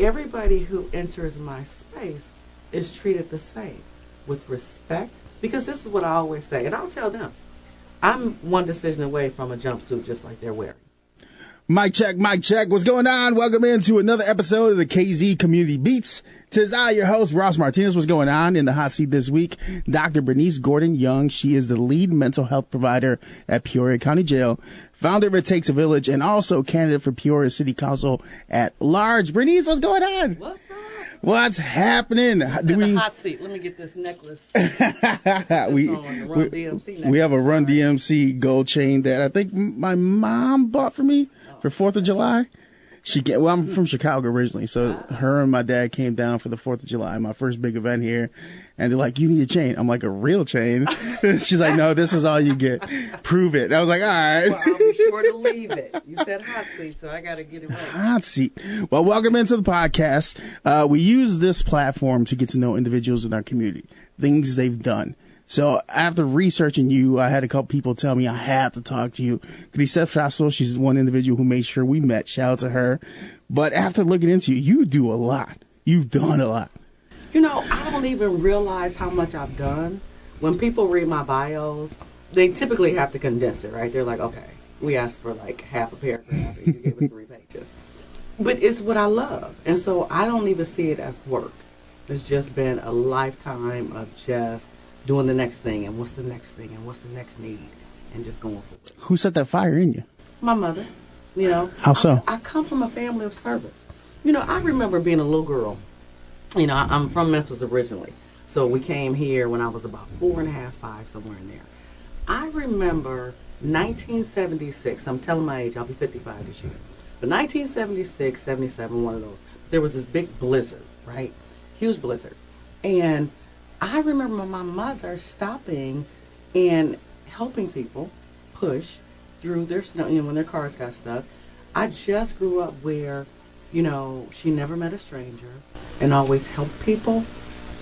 everybody who enters my space is treated the same, with respect, because this is what I always say, and I'll tell them, I'm one decision away from a jumpsuit just like they're wearing. Mic check, mic check. What's going on? Welcome into another episode of the KZ Community Beats. Tis I, your host, Ross Martinez. What's going on? In the hot seat this week, Dr. Bernice Gordon Young. She is the lead mental health provider at Peorian County Jail, founder of It Takes a Village, and also candidate for Peoria City Council at large. Bernice, what's going on? What's up? What's happening? The hot seat. Let me get this necklace. we have a Run DMC gold chain that I think my mom bought for me for 4th of July. I'm from Chicago originally, so her and my dad came down for the 4th of July, my first big event here, and they're like, "You need a chain." I'm like, "A real chain?" She's like, "No, this is all you get. Prove it." And I was like, "All right." Well, I'll be sure to leave it. You said hot seat, so I got to get it right. Hot seat. Well, welcome into the podcast. We use this platform to get to know individuals in our community, things they've done. So after researching you, I had a couple people tell me I have to talk to you. Griset Frasso, she's one individual who made sure we met. Shout out to her. But after looking into you, you do a lot. You've done a lot. You know, I don't even realize how much I've done. When people read my bios, they typically have to condense it, right? They're like, okay, we asked for like half a paragraph and you gave it 3 pages. But it's what I love. And so I don't even see it as work. It's just been a lifetime of just doing the next thing, and what's the next thing, and what's the next need, and just going for it. Who set that fire in you? My mother. You know. How so? I come from a family of service. You know, I remember being a little girl. You know, I'm from Memphis originally. So we came here when I was about 4 and a half, 5, somewhere in there. I remember 1976. I'm telling my age. I'll be 55 this year. But 1976, 77, one of those. There was this big blizzard, right? Huge blizzard. And I remember my mother stopping and helping people push through their snow, you know, when their cars got stuck. I just grew up where, you know, she never met a stranger and always helped people.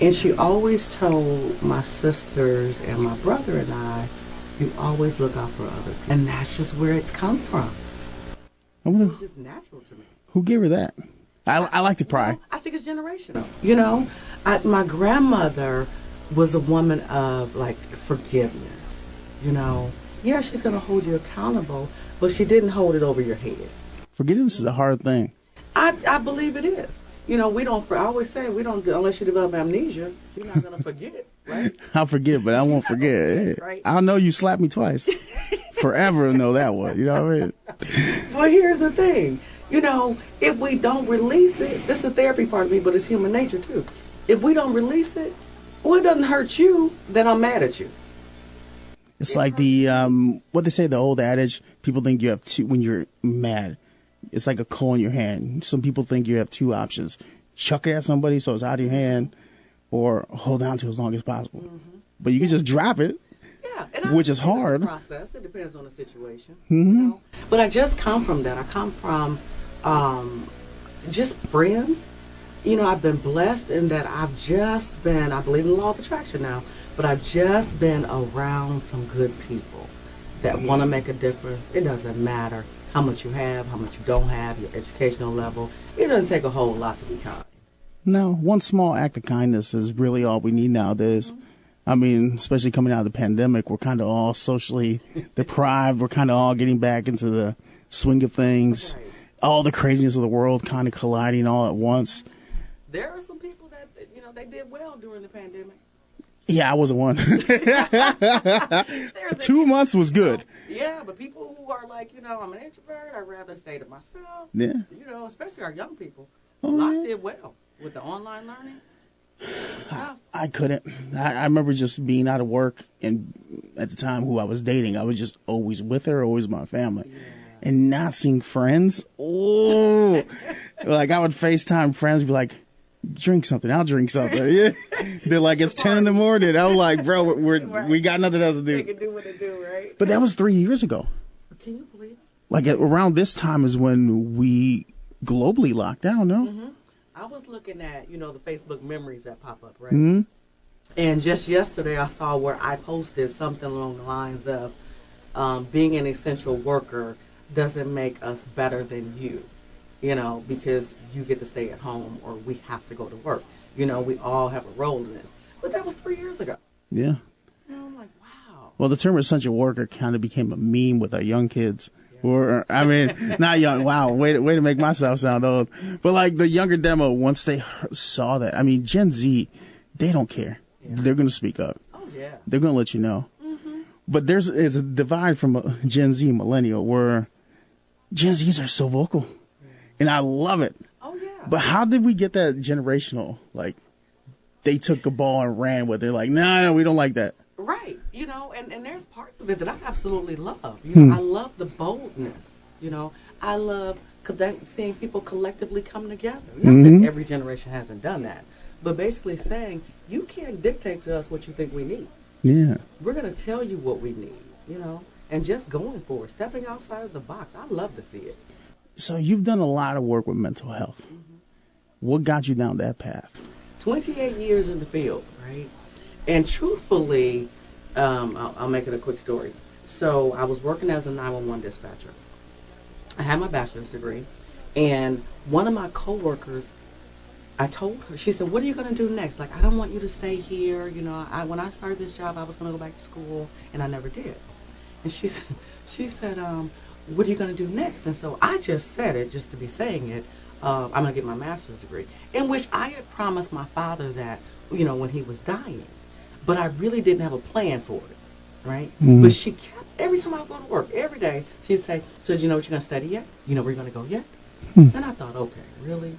And she always told my sisters and my brother and I, you always look out for others. And that's just where it's come from. So it's just natural to me. Who gave her that? I like to pry. You know, I think it's generational. You know, my grandmother was a woman of, like, forgiveness. You know, yeah, she's going to hold you accountable, but she didn't hold it over your head. Forgiveness is a hard thing. I believe it is. You know, I always say, unless you develop amnesia, you're not going to forget, right? I'll forget, but I won't forget. Right? I'll know you slapped me twice. Forever know that one. You know what I mean? Well, here's the thing. You know, if we don't release it, this is the therapy part of me, but it's human nature too. If we don't release it, well, it doesn't hurt you, then I'm mad at you. It's like the, what they say, the old adage, people think you have two, when you're mad, it's like a coal in your hand. Some people think you have two options. Chuck it at somebody so it's out of your hand, or hold on to it as long as possible. Mm-hmm. But you can just drop it. Yeah, which is hard. Process. It depends on the situation. Mm-hmm. You know? But I just come from that. I come from just friends. You know, I've been blessed in that I believe in the law of attraction now, but I've just been around some good people that want to make a difference. It doesn't matter how much you have, how much you don't have, your educational level. It doesn't take a whole lot to be kind. No, one small act of kindness is really all we need nowadays. Mm-hmm. I mean, especially coming out of the pandemic, we're kind of all socially deprived. We're kind of all getting back into the swing of things. Right. All the craziness of the world kind of colliding all at once. There are some people that, you know, they did well during the pandemic. Yeah, I wasn't one. 2 months was good. Yeah, but people who are like, you know, I'm an introvert, I'd rather stay to myself. Yeah. You know, especially our young people. A lot did well with the online learning. I couldn't. I remember just being out of work, and at the time who I was dating, I was just always with her, always with my family. Yeah. And not seeing friends. Oh, like I would FaceTime friends, be like, drink something. I'll drink something. Yeah. They're like, it's 10 in the morning. I'm like, bro, we got nothing else to do. They can do what they do, right? But that was 3 years ago. Can you believe it? Like around this time is when we globally locked down, no? Mm-hmm. I was looking at, you know, the Facebook memories that pop up, right? Mm-hmm. And just yesterday I saw where I posted something along the lines of being an essential worker doesn't make us better than you. because you get to stay at home or we have to go to work. We all have a role in this. But that was 3 years ago. Yeah. I'm like, wow. Well, the term essential worker kind of became a meme with our young kids. Or, I mean, not young. Wow, way to make myself sound old. But like the younger demo, once they saw that, I mean, Gen Z, they don't care. Yeah. They're going to speak up. Oh, yeah. They're going to let you know. Mm-hmm. But it's a divide from a Gen Z millennial where Gen Zs are so vocal. Yeah. And I love it. Oh, yeah. But how did we get that generational? Like, they took the ball and ran with it. They're like, no, we don't like that. Right. And there's parts of it that I absolutely love. I love the boldness. I love seeing people collectively come together. Not that every generation hasn't done that, but basically saying, you can't dictate to us what you think we need. Yeah. We're going to tell you what we need, and just going for it, stepping outside of the box. I love to see it. So you've done a lot of work with mental health. Mm-hmm. What got you down that path? 28 years in the field, right? And truthfully, I'll make it a quick story. So I was working as a 911 dispatcher. I had my bachelor's degree, and one of my coworkers, I told her, she said, what are you going to do next? Like, I don't want you to stay here. When I started this job, I was going to go back to school, and I never did. And she said, what are you going to do next? And so I just said it, just to be saying it, I'm going to get my master's degree, in which I had promised my father that, when he was dying. But I really didn't have a plan for it, right? Mm-hmm. But she kept, every time I would go to work, every day, she'd say, so do you know what you're going to study yet? You know where you're going to go yet? Mm-hmm. And I thought, okay, really?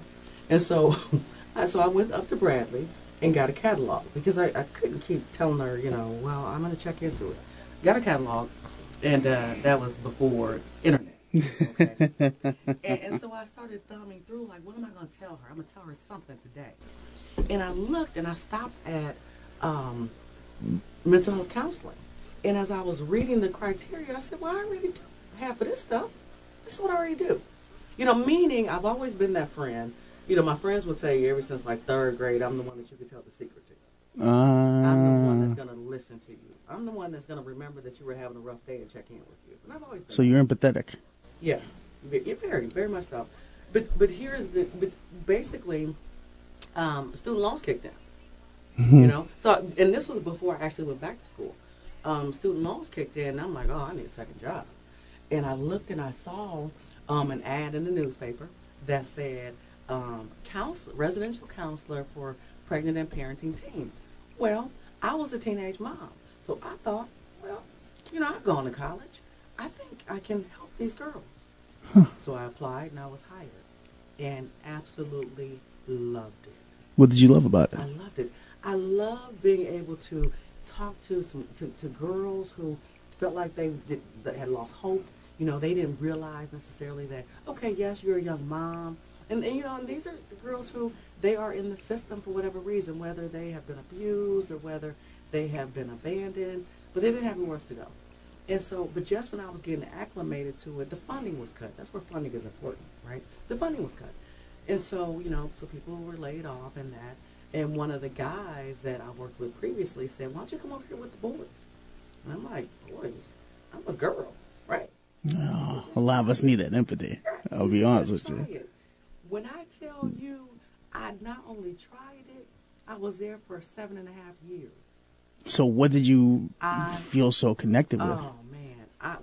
And so I went up to Bradley and got a catalog, because I couldn't keep telling her, well, I'm going to check into it. Got a catalog, and that was before internet. Okay. and so I started thumbing through, like, what am I going to tell her? I'm going to tell her something today. And I looked, and I stopped at mental health counseling. And as I was reading the criteria, I said, well, I already do half of this stuff. This is what I already do. Meaning I've always been that friend. My friends will tell you ever since like 3rd grade, I'm the one that you can tell the secret to. I'm the one that's going to listen to you. I'm the one that's going to remember that you were having a rough day and check in with you. And I've always been. So you're empathetic. Yes, you're very, very much so. But basically, student loans kicked in. Mm-hmm. So, and this was before I actually went back to school. Student loans kicked in, and I'm like, oh, I need a second job. And I looked and I saw an ad in the newspaper that said, residential counselor for pregnant and parenting teens. Well, I was a teenage mom, so I thought, well, I've gone to college. I think I can help these girls. Huh. So I applied and I was hired, and absolutely loved it. What did you love about it? I loved it. I love being able to talk to girls who felt like they had lost hope. They didn't realize necessarily that, okay, yes, you're a young mom. And these are the girls who, they are in the system for whatever reason, whether they have been abused or whether they have been abandoned, but they didn't have anywhere else to go. And so, but just when I was getting acclimated to it, the funding was cut. That's where funding is important, right? The funding was cut. And so, so people were laid off and that. And one of the guys that I worked with previously said, why don't you come over here with the boys? And I'm like, boys? I'm a girl, right? Oh, a lot of us need that empathy. I'll be honest with you. When I tell you, I not only tried it, I was there for 7.5 years. So what did you feel so connected with? Oh, man.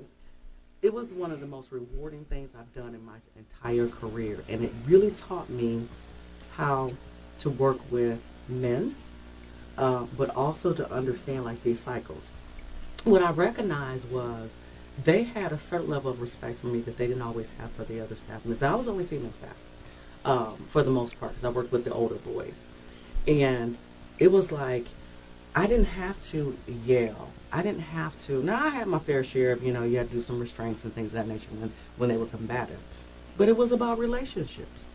It was one of the most rewarding things I've done in my entire career. And it really taught me how to work with men, but also to understand, like, these cycles. What I recognized was they had a certain level of respect for me that they didn't always have for the other staff. And I was only female staff for the most part, because I worked with the older boys. And it was like, I didn't have to yell. I didn't have to. Now, I had my fair share of, you had to do some restraints and things of that nature when they were combative. But it was about relationships.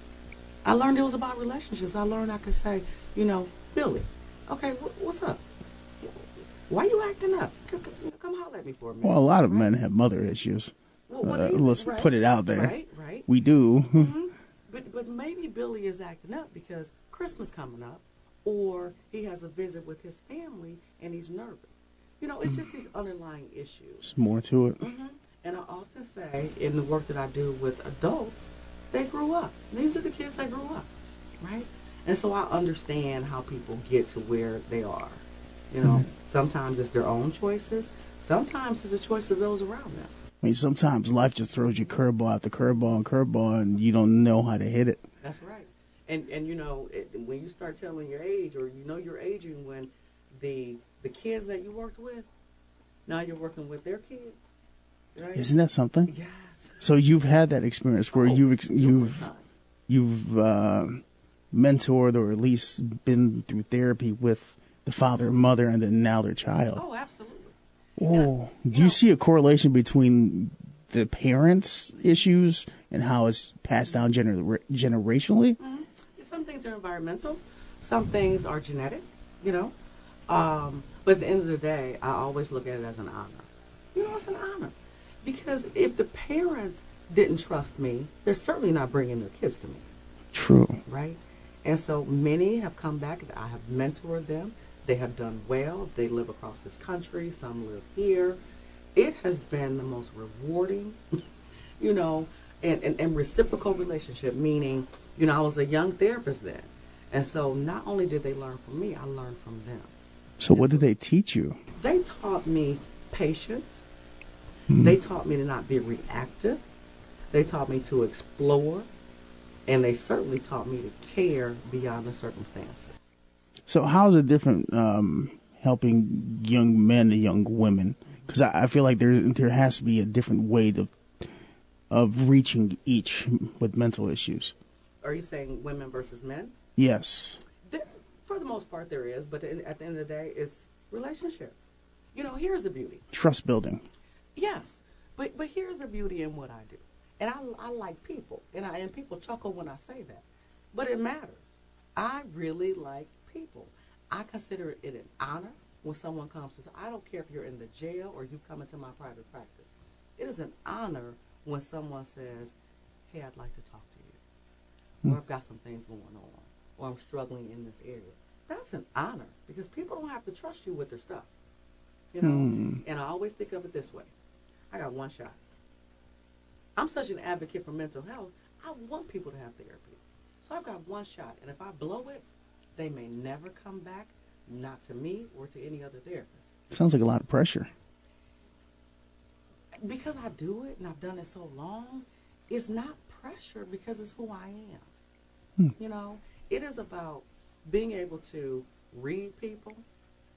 I learned it was about relationships. I learned I could say, Billy, okay, what's up? Why you acting up? Come holler at me for a minute. Well, a lot of men have mother issues. Let's put it out there. Right. We do. Mm-hmm. But maybe Billy is acting up because Christmas coming up, or he has a visit with his family and he's nervous. It's just these underlying issues. There's more to it. Mm-hmm. And I often say, in the work that I do with adults, They grew up. These are the kids that grew up, right? And so I understand how people get to where they are. You know, sometimes it's their own choices. Sometimes it's the choice of those around them. I mean, sometimes life just throws you curveball after curveball, and you don't know how to hit it. That's right. And you know, when you start telling your age, or you know you're aging, when the kids that you worked with, now you're working with their kids, right? Isn't that something? Yes. So you've had that experience where you've mentored or at least been through therapy with the father and mother, and then now their child. Oh, absolutely. Oh, do you see a correlation between the parents' issues and how it's passed down generationally? Mm-hmm. Some things are environmental, some things are genetic, you know. But at the end of the day, I always look at it as an honor. You know, it's an honor. Because if the parents didn't trust me, they're certainly not bringing their kids to me. True. Right? And so many have come back. I have mentored them. They have done well. They live across this country. Some live here. It has been the most rewarding, you know, and reciprocal relationship, meaning, you know, I was a young therapist then. And so not only did they learn from me, I learned from them. So what did they teach you? They taught me patience. They taught me to not be reactive. They taught me to explore. And they certainly taught me to care beyond the circumstances. So how is it different helping young men and young women? Because I feel like there has to be a different way of reaching each with mental issues. Are you saying women versus men? Yes. For the most part, there is. But at the end of the day, it's relationship. You know, here's the beauty. Trust building. Yes. But here's the beauty in what I do. And I like people. And people chuckle when I say that. But it matters. I really like people. I consider it an honor when someone comes to, I don't care if you're in the jail or you come into my private practice. It is an honor when someone says, hey, I'd like to talk to you. Or I've got some things going on. Or I'm struggling in this area. That's an honor because people don't have to trust you with their stuff. You know? And I always think of it this way. I got one shot. I'm such an advocate for mental health. I want people to have therapy. So I've got one shot. And if I blow it, they may never come back, not to me or to any other therapist. Sounds like a lot of pressure. Because I do it and I've done it so long, it's not pressure because it's who I am. You know, it is about being able to read people,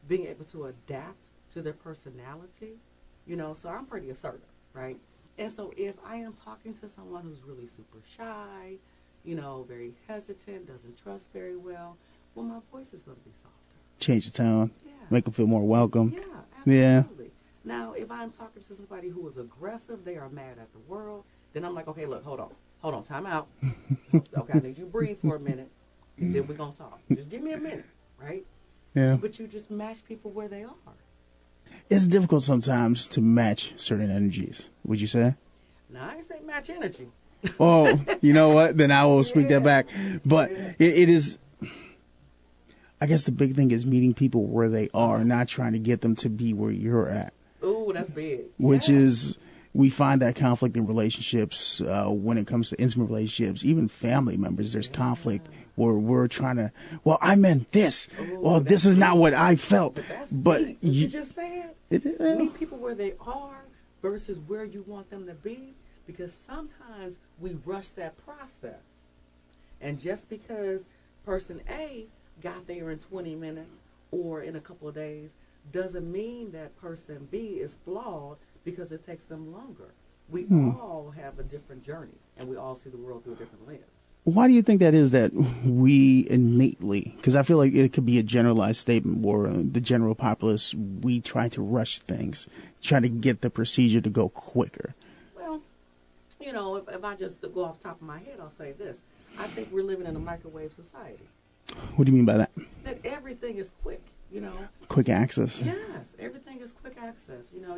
being able to adapt to their personality. You know, so I'm pretty assertive, right? And so if I am talking to someone who's really super shy, you know, very hesitant, doesn't trust very well, well, my voice is going to be softer. Change the tone. Yeah. Make them feel more welcome. Yeah, absolutely. Yeah. Now, if I'm talking to somebody who is aggressive, they are mad at the world, then I'm like, okay, look, hold on, time out. Okay, I need you to breathe for a minute, and then we're going to talk. Just give me a minute, right? Yeah. But you just match people where they are. It's difficult sometimes to match certain energies, would you say? No, I ain't say match energy. Oh, you know what? Then I will speak that back. But it is, I guess the big thing is meeting people where they are, not trying to get them to be where you're at. Ooh, that's big. Which is, we find that conflict in relationships when it comes to intimate relationships, even family members. There's conflict where we're trying to, well, I meant this. Ooh, well, this is not what I felt. But you just said, meet people where they are versus where you want them to be. Because sometimes we rush that process. And just because person A got there in 20 minutes or in a couple of days doesn't mean that person B is flawed because it takes them longer. We all have a different journey, and we all see the world through a different lens. Why do you think that is, that we innately, because I feel like it could be a generalized statement where the general populace, we try to rush things, try to get the procedure to go quicker? Well, you know, if I just go off the top of my head, I'll say this. I think we're living in a microwave society. What do you mean by that? That everything is quick, you know. Quick access. Yes, everything is quick access. You know,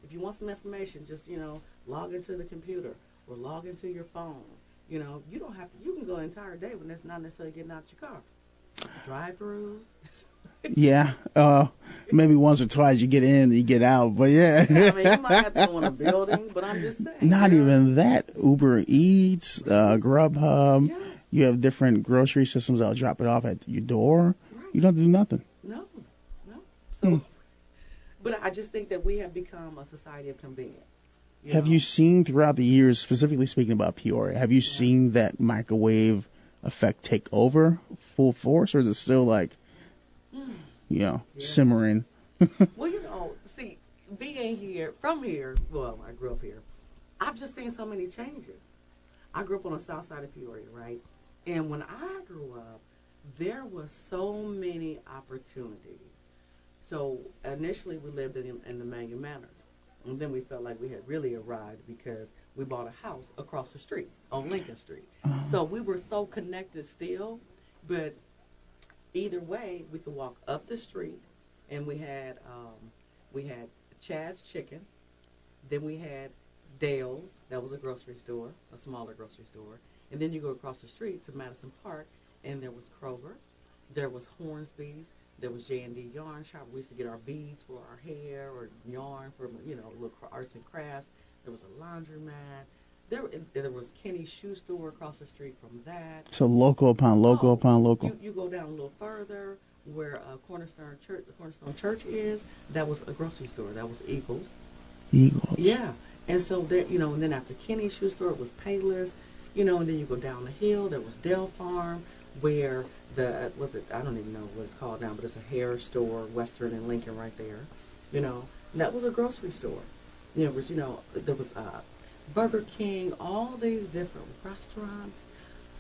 if you want some information, just, you know, log into the computer or log into your phone. You know, you don't have to, you can go an entire day when that's not necessarily getting out your car. Drive-throughs. Yeah, maybe once or twice you get in and you get out, but yeah. I mean, you might have to go in a building, but I'm just saying. Not even that. Uber Eats, Grubhub. Yes. You have different grocery systems that'll drop it off at your door. Right. You don't have to do nothing. No. So, but I just think that we have become a society of convenience. Have you seen throughout the years, specifically speaking about Peoria, have you seen that microwave effect take over full force, or is it still like, simmering? Well, see, being here, from here, well, I grew up here, I've just seen so many changes. I grew up on the south side of Peoria, right? And when I grew up, there were so many opportunities. So initially we lived in the Mangan Manors. And then we felt like we had really arrived because we bought a house across the street on Lincoln Street. So we were so connected still, but either way, we could walk up the street, and we had Chad's Chicken. Then we had Dale's. That was a grocery store, a smaller grocery store. And then you go across the street to Madison Park, and there was Kroger. There was Hornsby's. There was J&D Yarn Shop. We used to get our beads for our hair or yarn for, little arts and crafts. There was a laundromat. There was Kenny's shoe store across the street from that. So local upon local upon local. You go down a little further where the Cornerstone Church is. That was a grocery store. That was Eagles. Eagles. Yeah. And so there, and then after Kenny's shoe store, it was Payless. And then you go down the hill. There was Dell Farm, where I don't even know what it's called now, but it's a hair store, Western and Lincoln right there. And that was a grocery store. There was Burger King, all these different restaurants,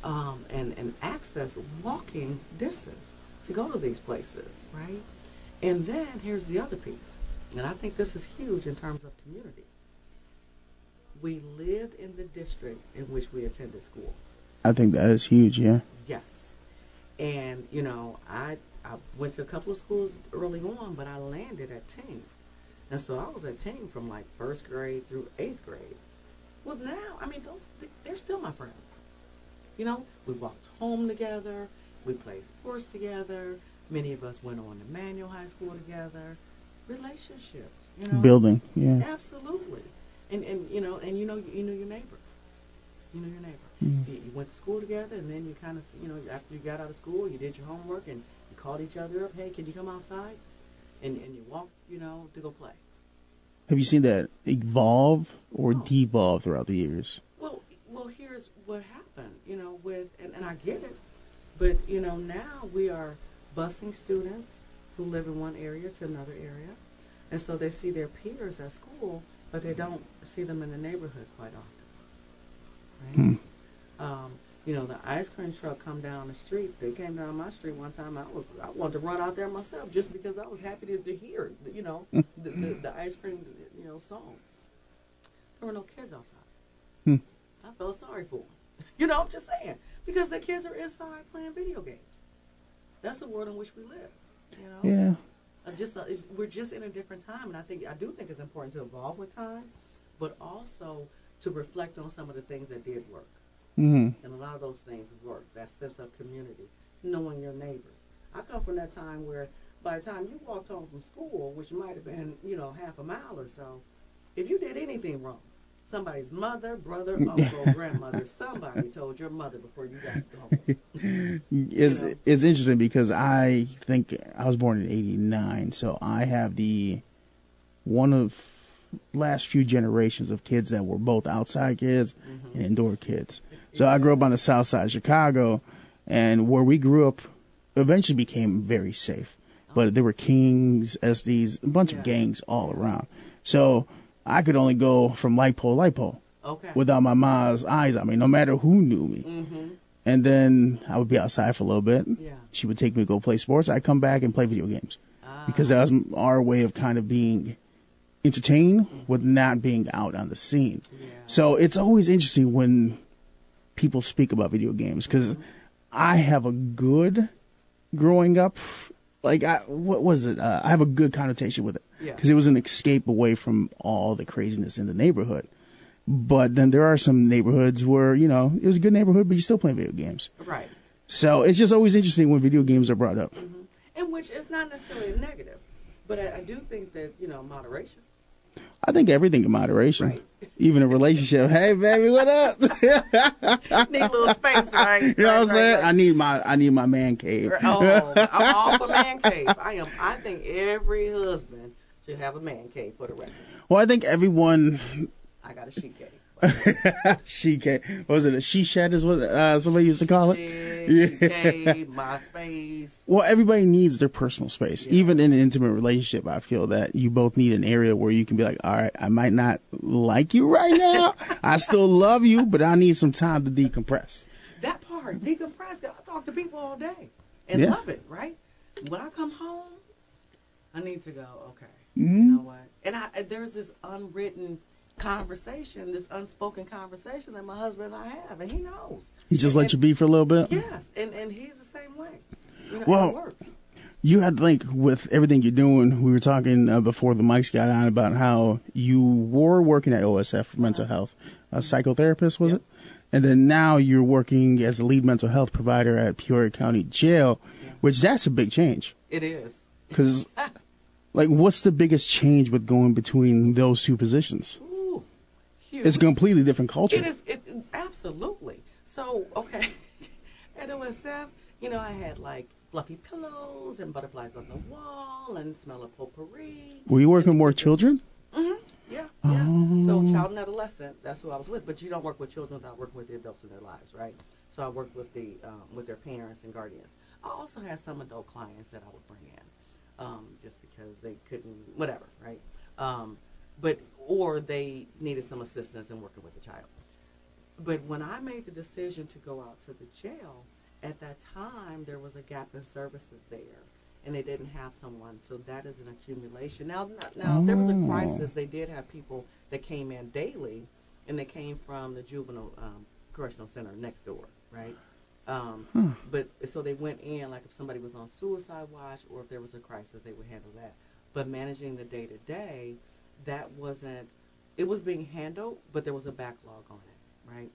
and access, walking distance to go to these places, right? And then here's the other piece, and I think this is huge in terms of community. We lived in the district in which we attended school. I think that is huge, yeah. Yes. And, I went to a couple of schools early on, but I landed at Ting. And so I was at Ting from like first grade through 8th grade. Well, now, they're still my friends. We walked home together. We played sports together. Many of us went on to Manual High School together. Relationships, Building, yeah. Absolutely. And you know your neighbor. You know your neighbor. You went to school together, and then you kind of, after you got out of school, you did your homework, and you called each other up. Hey, can you come outside? And you walked, to go play. Have you seen that evolve or devolve throughout the years? Well, here's what happened, and I get it, but, now we are busing students who live in one area to another area, and so they see their peers at school, but they don't see them in the neighborhood quite often, right? The ice cream truck come down the street. They came down my street one time. I wanted to run out there myself just because I was happy to hear, the ice cream, song. There were no kids outside. I felt sorry for them. I'm just saying, because the kids are inside playing video games. That's the world in which we live. Yeah. We're just in a different time, and I do think it's important to evolve with time, but also to reflect on some of the things that did work. And a lot of those things work, that sense of community, knowing your neighbors. I come from that time where by the time you walked home from school, which might have been, half a mile or so, if you did anything wrong, somebody's mother, brother, uncle, grandmother, somebody told your mother before you got home. It's interesting because I think I was born in '89, so I have one of last few generations of kids that were both outside kids and indoor kids. So I grew up on the south side of Chicago, and where we grew up eventually became very safe. But there were Kings, SDs, a bunch of gangs all around. So I could only go from light pole to light pole without my mom's eyes on me, no matter who knew me. And then I would be outside for a little bit. She would take me to go play sports. I'd come back and play video games because that was our way of kind of being entertained with not being out on the scene. So it's always interesting when people speak about video games because I have a good growing up. Like, what was it? I have a good connotation with it because it was an escape away from all the craziness in the neighborhood. But then there are some neighborhoods where, it was a good neighborhood, but you're still playing video games. Right. So it's just always interesting when video games are brought up. Mm-hmm. And which is not necessarily a negative, but I do think that, moderation. I think everything in moderation, right. Even a relationship. Hey, baby, what up? Need a little space, right? You know what I'm saying? I need my man cave. Oh, I'm all for man cave. I think every husband should have a man cave for the record. Well, I think everyone. I got a she cave. She cave. What was it? A she shed is what somebody used to call it. She cave, my space. Well, everybody needs their personal space. Yeah. Even in an intimate relationship, I feel that you both need an area where you can be like, all right, I might not like you right now. I still love you, but I need some time to decompress. That part, decompress. I talk to people all day and love it, right? When I come home, I need to go, okay, you know what? And there's this unwritten conversation, this unspoken conversation that my husband and I have, and he knows. He just let you be for a little bit? Yes, and he's the same way. Well, it works. You had to think with everything you're doing, we were talking before the mics got on about how you were working at OSF for mental health, a psychotherapist, was it? And then now you're working as a lead mental health provider at Peorian County Jail, which that's a big change. It is. Because, what's the biggest change with going between those two positions? Huge. It's a completely different culture. It is, absolutely. So, okay, at OSF, I had fluffy pillows and butterflies on the wall and smell of potpourri. Were you working with more children? Mm-hmm. Yeah. Oh. So child and adolescent, that's who I was with. But you don't work with children without working with the adults in their lives, right? So I worked with with their parents and guardians. I also had some adult clients that I would bring in, just because they couldn't, whatever, right? Or they needed some assistance in working with the child. But when I made the decision to go out to the jail, at that time there was a gap in services there, and they didn't have someone. So that is an accumulation. Now there was a crisis. They did have people that came in daily, and they came from the juvenile correctional center next door, right? But so they went in, like if somebody was on suicide watch or if there was a crisis, they would handle that. But managing the day-to-day, that wasn't, it was being handled, but there was a backlog on it, right?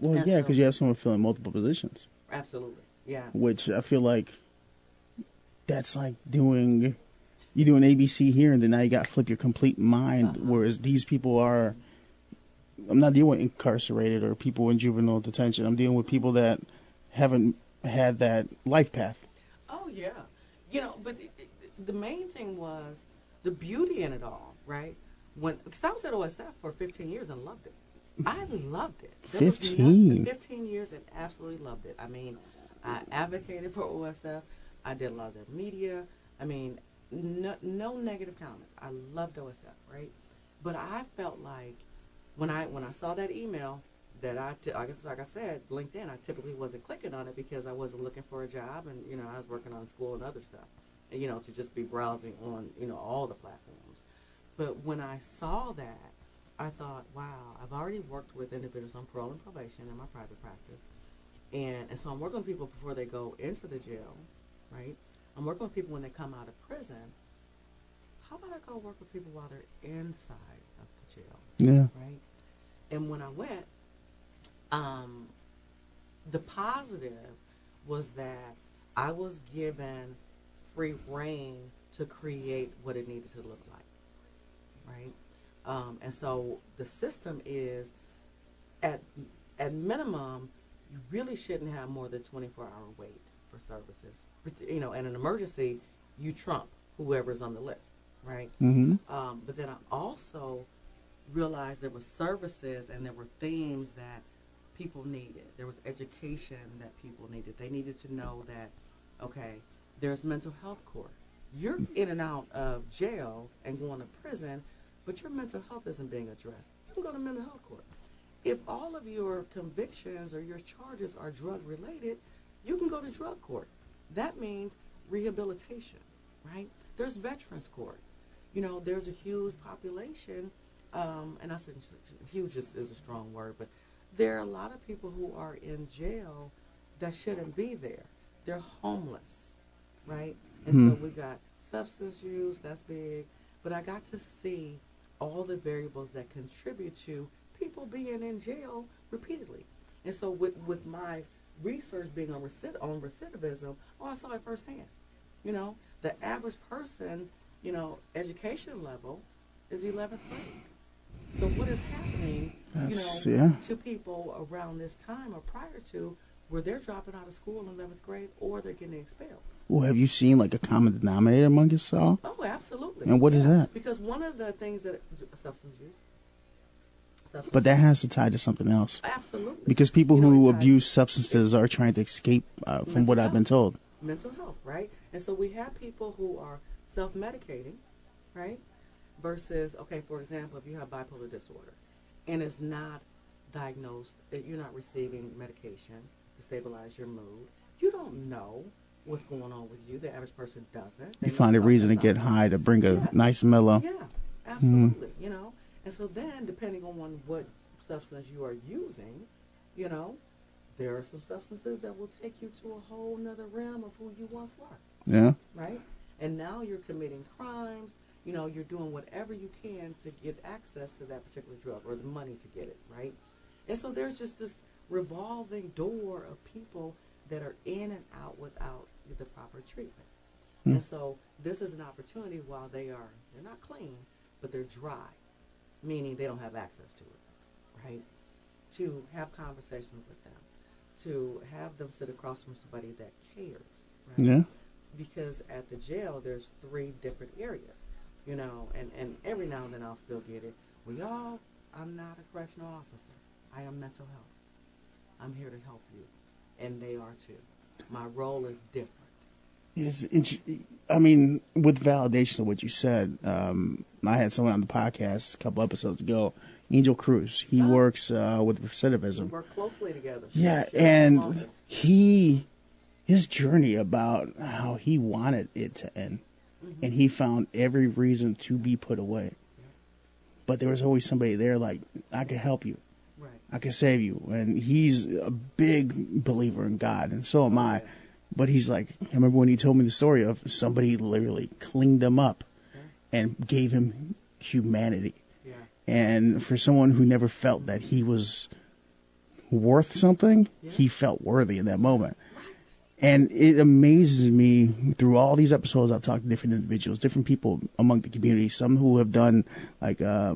Well, yeah, because you have someone filling multiple positions. Absolutely, yeah. Which I feel like that's like doing ABC here, and then now you got to flip your complete mind, whereas these people are, I'm not dealing with incarcerated or people in juvenile detention. I'm dealing with people that haven't had that life path. Oh, yeah. But the main thing was the beauty in it all, right? Because I was at OSF for 15 years and loved it. I loved it. 15 years and absolutely loved it. I mean, I advocated for OSF. I did a lot of their media. I mean, no negative comments. I loved OSF, right? But I felt like when I saw that email that I guess, like I said, LinkedIn, I typically wasn't clicking on it because I wasn't looking for a job, and I was working on school and other stuff. And, to just be browsing on all the platforms. But when I saw that, I thought, wow, I've already worked with individuals on parole and probation in my private practice. And so I'm working with people before they go into the jail, right? I'm working with people when they come out of prison. How about I go work with people while they're inside of the jail? Yeah. Right? And when I went, the positive was that I was given free reign to create what it needed to look like, right? And so the system is, at minimum, you really shouldn't have more than 24-hour wait for services. In an emergency, you trump whoever's on the list, right? Mm-hmm. But then I also realized there were services and there were themes that people needed. There was education that people needed. They needed to know that, okay, there's mental health court. You're in and out of jail and going to prison, but your mental health isn't being addressed. You can go to mental health court. If all of your convictions or your charges are drug-related, you can go to drug court. That means rehabilitation, right? There's veterans court. There's a huge population, and I said huge is a strong word, but there are a lot of people who are in jail that shouldn't be there. They're homeless, right? And so we got substance use, that's big. But I got to see all the variables that contribute to people being in jail repeatedly. And so with my research being on recidivism, I saw it firsthand. You know, the average person, education level is 11th grade. So what is happening, to people around this time or prior to, where they're dropping out of school in 11th grade or they're getting expelled? Well, have you seen like a common denominator among us all? Oh, absolutely. And what is that? Because one of the things that substance use. But that has to tie to something else. Absolutely. Because people who abuse substances are trying to escape from what I've been told. Mental health, right? And so we have people who are self-medicating, right? Versus, okay, for example, if you have bipolar disorder and it's not diagnosed, you're not receiving medication to stabilize your mood, you don't know what's going on with you. The average person doesn't. You find a reason to get high to bring a nice mellow. Yeah, absolutely, And so then, depending on what substance you are using, there are some substances that will take you to a whole nother realm of who you once were. Yeah. Right? And now you're committing crimes. You're doing whatever you can to get access to that particular drug or the money to get it, right? And so there's just this revolving door of people that are in and out without the proper treatment. And so this is an opportunity while they're not clean, but they're dry, meaning they don't have access to it, right? To have conversations with them, to have them sit across from somebody that cares, right? Yeah. Because at the jail, there's 3 different areas, and every now and then I'll still get it. Well, I'm not a correctional officer. I am mental health. I'm here to help you. And they are too. My role is different. With validation of what you said, I had someone on the podcast a couple episodes ago, Angel Cruz. He works with recidivism. We work closely together. Yeah, and his journey about how he wanted it to end, and he found every reason to be put away. But there was always somebody there like, I can help you. Right. I can save you. And he's a big believer in God, and so am I. But he's like, I remember when he told me the story of somebody literally cleaned him up and gave him humanity. Yeah. And for someone who never felt that he was worth something, he felt worthy in that moment. And it amazes me through all these episodes. I've talked to different individuals, different people among the community. Some who have done like a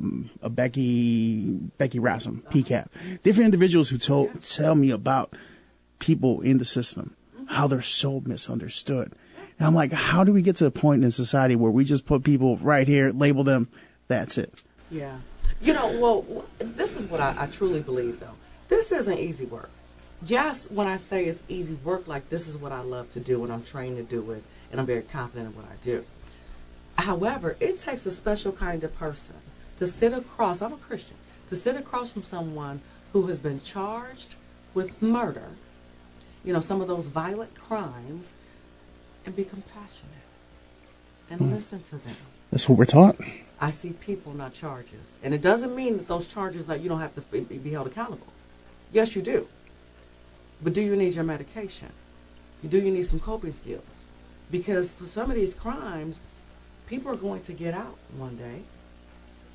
Becky Rassam, PCAP. Different individuals who tell me about people in the system, how they're so misunderstood. And I'm like, how do we get to a point in society where we just put people right here, label them, that's it? Yeah. This is what I truly believe, though. This isn't easy work. Yes, when I say it's easy work, like this is what I love to do and I'm trained to do it and I'm very confident in what I do. However, it takes a special kind of person to sit across, I'm a Christian, to sit across from someone who has been charged with murder, some of those violent crimes, and be compassionate and listen to them. That's what we're taught. I see people, not charges. And it doesn't mean that those charges you don't have to be held accountable. Yes, you do. But do you need your medication? Do you need some coping skills? Because for some of these crimes, people are going to get out one day.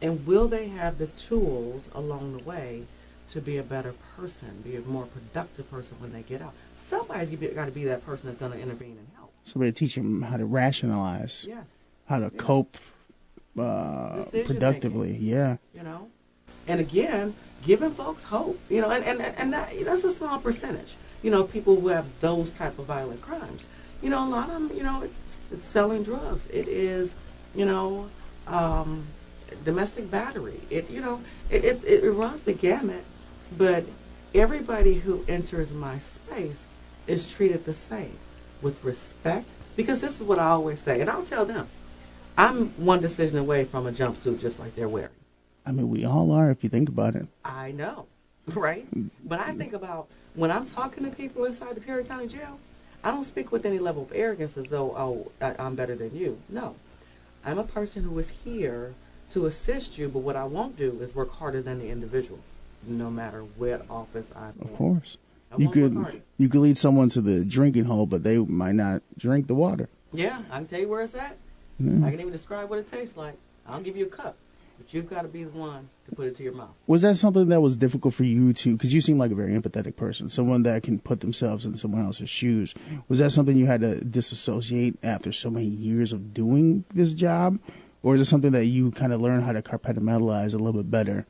And will they have the tools along the way to be a better person, be a more productive person when they get out? Somebody's got to be that person that's going to intervene and help. Somebody teach them how to rationalize. Yes. How to cope productively. Making, yeah. And again, giving folks hope, and that's a small percentage, people who have those type of violent crimes. A lot of them, it's selling drugs. It is, domestic battery. It runs the gamut, but everybody who enters my space is treated the same, with respect, because this is what I always say, and I'll tell them, I'm one decision away from a jumpsuit just like they're wearing. I mean, we all are if you think about it. I know, right? But I think about when I'm talking to people inside the Peorian County Jail, I don't speak with any level of arrogance as though, I'm better than you. No. I'm a person who is here to assist you, but what I won't do is work harder than the individual, no matter what office I'm in. Of course. You could lead someone to the drinking hole, but they might not drink the water. Yeah, I can tell you where it's at. Yeah. I can even describe what it tastes like. I'll give you a cup. but you've got to be the one to put it to your mouth. Was that something that was difficult for you to, because you seem like a very empathetic person, someone that can put themselves in someone else's shoes. Was that something you had to disassociate after so many years of doing this job? Or is it something that you kind of learn how to compartmentalize a little bit better?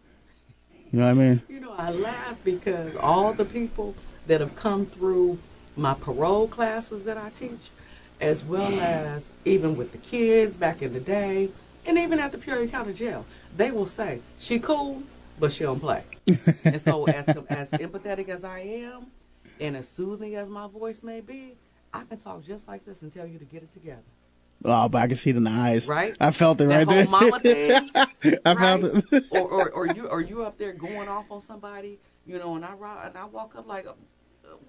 You know what I mean? You know, I laugh because all the people that have come through my parole classes that I teach, as well as even with the kids back in the day, and even at the Peorian County Jail, they will say, she cool, but she don't play. And so as empathetic as I am, and as soothing as my voice may be, I can talk just like this and tell you to get it together. Oh, but I can see it in the eyes. Right? I felt it that right there. Whole mama thing. I right? felt it. or you up there going off on somebody, you know, and I walk up like,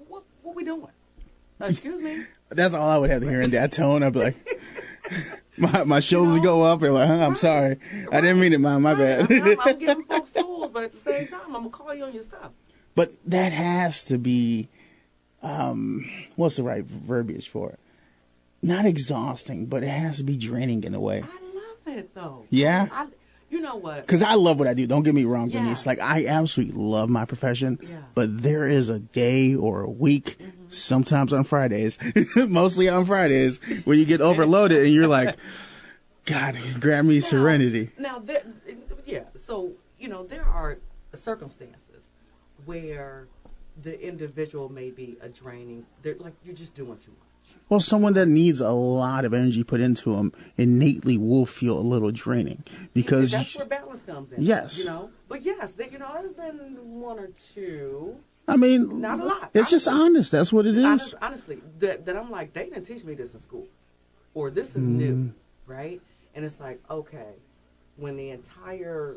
what we doing? Excuse me. That's all I would have to hear in that tone. I'd be like, my shoulders go up. And like, I'm sorry. I didn't mean it, Mom. My bad. I'm giving folks tools, but at the same time, I'm going to call you on your stuff. But that has to be, what's the right verbiage for it? Not exhausting, but it has to be draining in a way. I love it, though. Yeah? You know what? Because I love what I do. Don't get me wrong, Yeah. Bernice. Like, I absolutely love my profession. Yeah. But there is a day or a week, sometimes on Fridays, mostly on Fridays, where you get overloaded and you're like, God, grant me serenity. Now, so, you know, there are circumstances where the individual may be a draining, like, you're just doing too much. Well, someone that needs a lot of energy put into them innately will feel a little draining because that's where balance comes in. Yes, you know, but yes, you know, there's been one or two. I mean, not a lot. It's just honest. That's what it is. Honestly, that I'm like, they didn't teach me this in school, or this is new, right? And it's like, okay, when the entire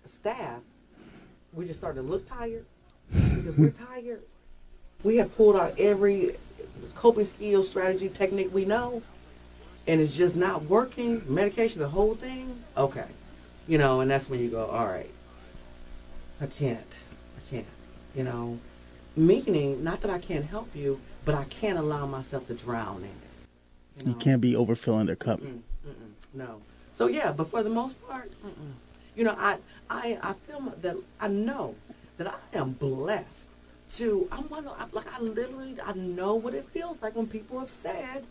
staff, we just started to look tired because we're tired. We have pulled out every coping skill, strategy, technique we know, and it's just not working. Medication, the whole thing. Okay, you know, and that's when you go, all right, I can't. You know, meaning not that I can't help you, but I can't allow myself to drown in it. You can't be overfilling their cup. No. So yeah, but for the most part, you know, I feel that I know that I am blessed. I know what it feels like when people have said,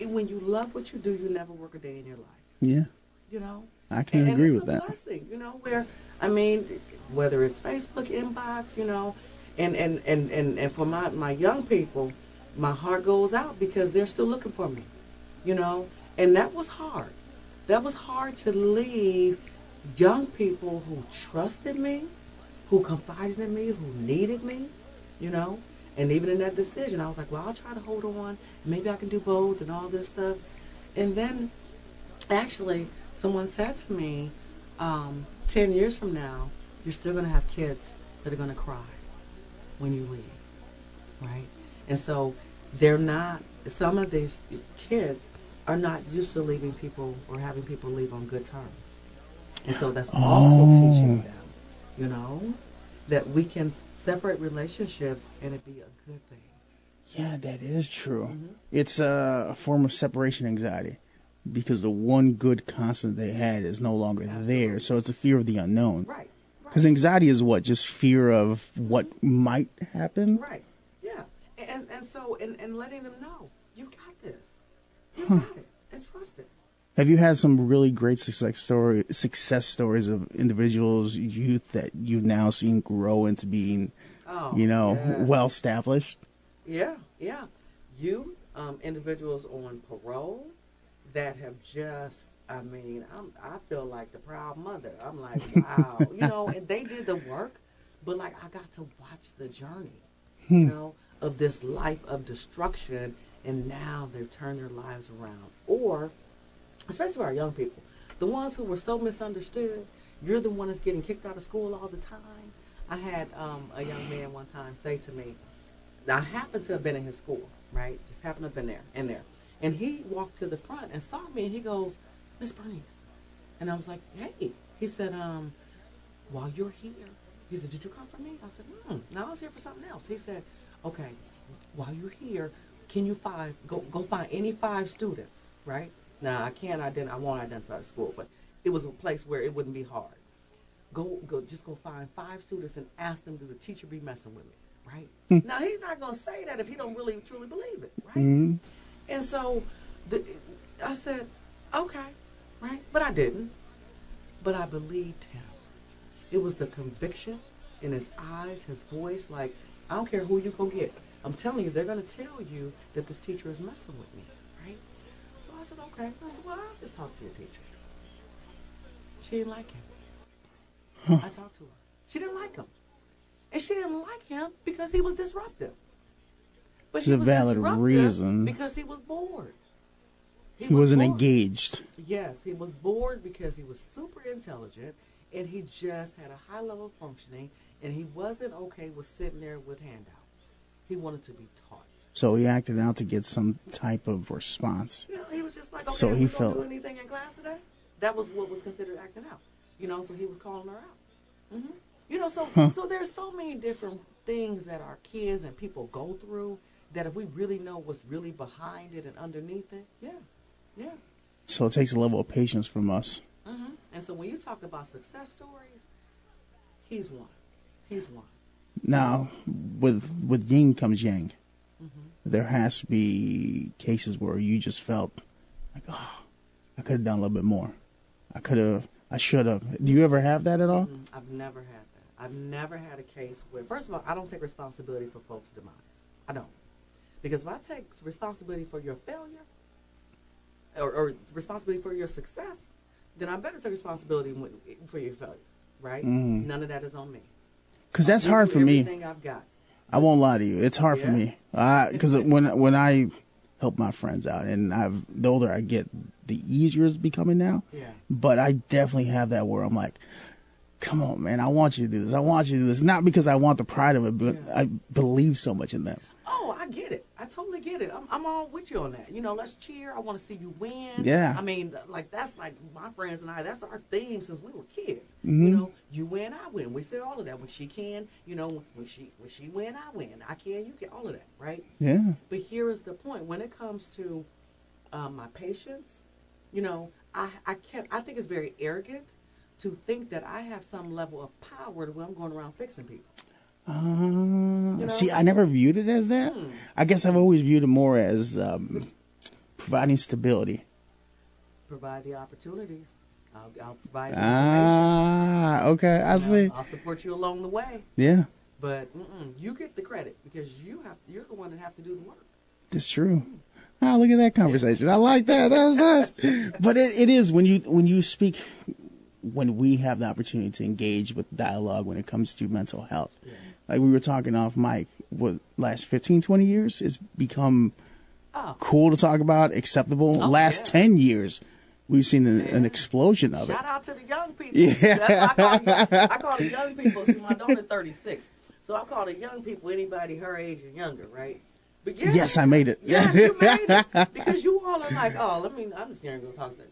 when you love what you do, you never work a day in your life. Yeah. You know? I can agree with that. It's a blessing, you know, where, I mean, whether it's Facebook inbox, you know, and for my young people, my heart goes out because they're still looking for me, you know? And that was hard. That was hard to leave young people who trusted me, who confided in me, who needed me. You know, and even in that decision, I was like, well, I'll try to hold on. Maybe I can do both and all this stuff. And then, actually, someone said to me, 10 years from now, you're still going to have kids that are going to cry when you leave, right? And so some of these kids are not used to leaving people or having people leave on good terms. And so that's also teaching them, you know, that we can separate relationships and it be a good thing. Yeah, that is true. It's a form of separation anxiety because the one good constant they had is no longer there. So it's a fear of the unknown. Right. Because anxiety is what? Just fear of what might happen? Right. Yeah. And so letting them know, you got this. You got it. And trust it. Have you had some really great success stories of individuals, youth that you've now seen grow into being, well established? Yeah. Individuals on parole that have just, I feel like the proud mother. I'm like, wow, you know, and they did the work, but like I got to watch the journey, you know, of this life of destruction, and now they've turned their lives around. Or especially for our young people, the ones who were so misunderstood. You're the one that's getting kicked out of school all the time. I had a young man one time say to me, I happened to have been in his school, right? Just happened to have been there. And he walked to the front and saw me, and he goes, Miss Bernice. And I was like, hey. He said, while you're here, he said, did you come for me? I said, no, I was here for something else. He said, okay, while you're here, can you go find any 5 students, right? Now, I won't identify the school, but it was a place where it wouldn't be hard. Just go find 5 students and ask them, do the teacher be messing with me, right? Now, he's not going to say that if he don't really truly believe it, right? And so I said, okay, right? But I didn't. But I believed him. It was the conviction in his eyes, his voice, like, I don't care who you go get. I'm telling you, they're going to tell you that this teacher is messing with me, right? So I said, okay. I said, well, I'll just talk to your teacher. She didn't like him. I talked to her. She didn't like him. And she didn't like him because he was disruptive. But it's a valid reason. Because he was bored. He wasn't engaged. Yes, he was bored because he was super intelligent and he just had a high level of functioning and he wasn't okay with sitting there with handouts. He wanted to be taught. So he acted out to get some type of response. You know, he was just like, okay, so he felt, do anything in class today? That was what was considered acting out. You know, so he was calling her out. You know, so there's so many different things that our kids and people go through that if we really know what's really behind it and underneath it, yeah. So it takes a level of patience from us. And so when you talk about success stories, he's one. He's one. Now, with yin comes yang. There has to be cases where you just felt like, oh, I could have done a little bit more. I should have. Do you ever have that at all? I've never had that. I've never had a case where, first of all, I don't take responsibility for folks' demise. I don't. Because if I take responsibility for your failure or responsibility for your success, then I better take responsibility for your failure, right? None of that is on me. Because that's hard for me. Everything I've got. I won't lie to you. It's hard for me. Because when I help my friends out, and the older I get, the easier it's becoming now. Yeah. But I definitely have that where I'm like, come on, man, I want you to do this. I want you to do this. Not because I want the pride of it, but I believe so much in them. Oh, I get it. I totally get it. I'm all with you on that. You know, let's cheer. I want to see you win. Yeah. I mean, like, that's like my friends and I, that's our theme since we were kids. You know, you win, I win. We say all of that. When she can, you know, when she win, I win. I can, you can, all of that, right? Yeah. But here is the point. When it comes to my patience, you know, I think it's very arrogant to think that I have some level of power when I'm going around fixing people. You know? See, I never viewed it as that. I guess I've always viewed it more as providing stability. Provide the opportunities. I'll provide the information. Okay, I see. I'll support you along the way. Yeah. But you get the credit because you're the one that have to do the work. That's true. Oh, look at that conversation. I like that. That's But it is when you speak, when we have the opportunity to engage with dialogue when it comes to mental health. Yeah. Like we were talking off mic, what, last 15, 20 years, it's become cool to talk about, acceptable. Last 10 years, we've seen an explosion of it. Shout out to the young people. Yeah. I call the young people. See, my daughter's 36. So I call the young people anybody her age and younger, right? But yes, I made it. Yes, you made it. Because you all are like, I'm just going to go talk to,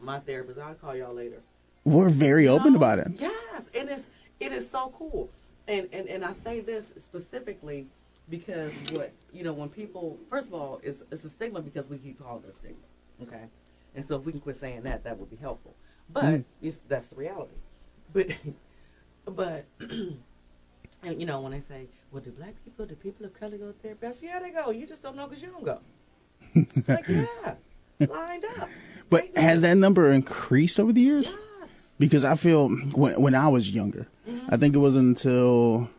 my therapist. I'll call y'all later. We're very open about it. Yes, and it is so cool. And I say this specifically because when people, first of all, it's a stigma because we keep calling it a stigma, okay? And so if we can quit saying that would be helpful. But that's the reality. But and when they say, well, do people of color go to therapy? I say, yeah, they go. You just don't know because you don't go. It's like, yeah, lined up. But right, has that number increased over the years? Yes. Because I feel when I was younger, I think it wasn't until,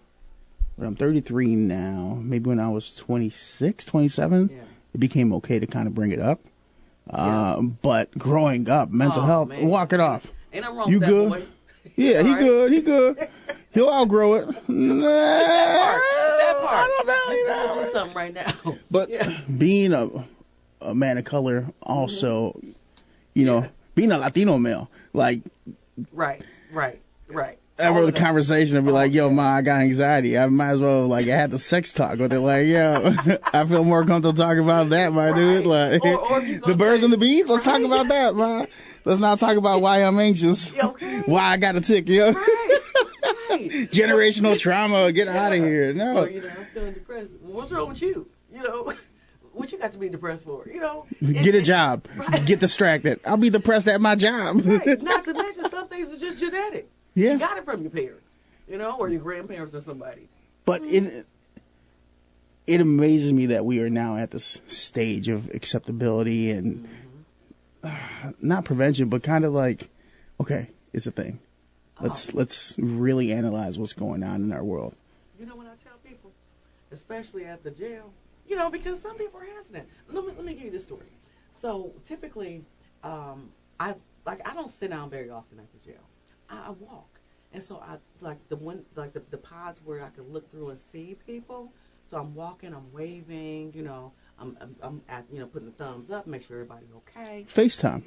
I'm 33 now, maybe when I was 26, 27, it became okay to kind of bring it up. But growing up, mental health, walk it off. Ain't nothing wrong with that good? Boy. Yeah, he good. He good. He'll outgrow it. That part. I don't know. Let's do something right now. But being a man of color, also, being a Latino male, like right. Ever the conversation and be like, yo, ma, I got anxiety. I might as well I had the sex talk with it. Like, yo, I feel more comfortable talking about that, my dude. Like, or the birds and the bees. Let's talk about that, ma. Let's not talk about why I'm anxious. Okay. Why I got a tick, Right. Generational trauma. Get out of here. No. Or, I'm feeling depressed. Well, what's wrong with you? what you got to be depressed for? You know, Get a job. Right. Get distracted. I'll be depressed at my job. Right. Not to mention some things are just genetic. Yeah. You got it from your parents, you know, or your grandparents or somebody. But it amazes me that we are now at this stage of acceptability and not prevention, but kind of like, okay, it's a thing. Let's really analyze what's going on in our world. You know, when I tell people, especially at the jail, you know, because some people are hesitant. Let me give you this story. So typically, I don't sit down very often at the jail. I walk, and so I like the pods where I can look through and see people. So I'm walking, I'm waving, you know, I'm at, you know, putting the thumbs up, make sure everybody's okay. FaceTime.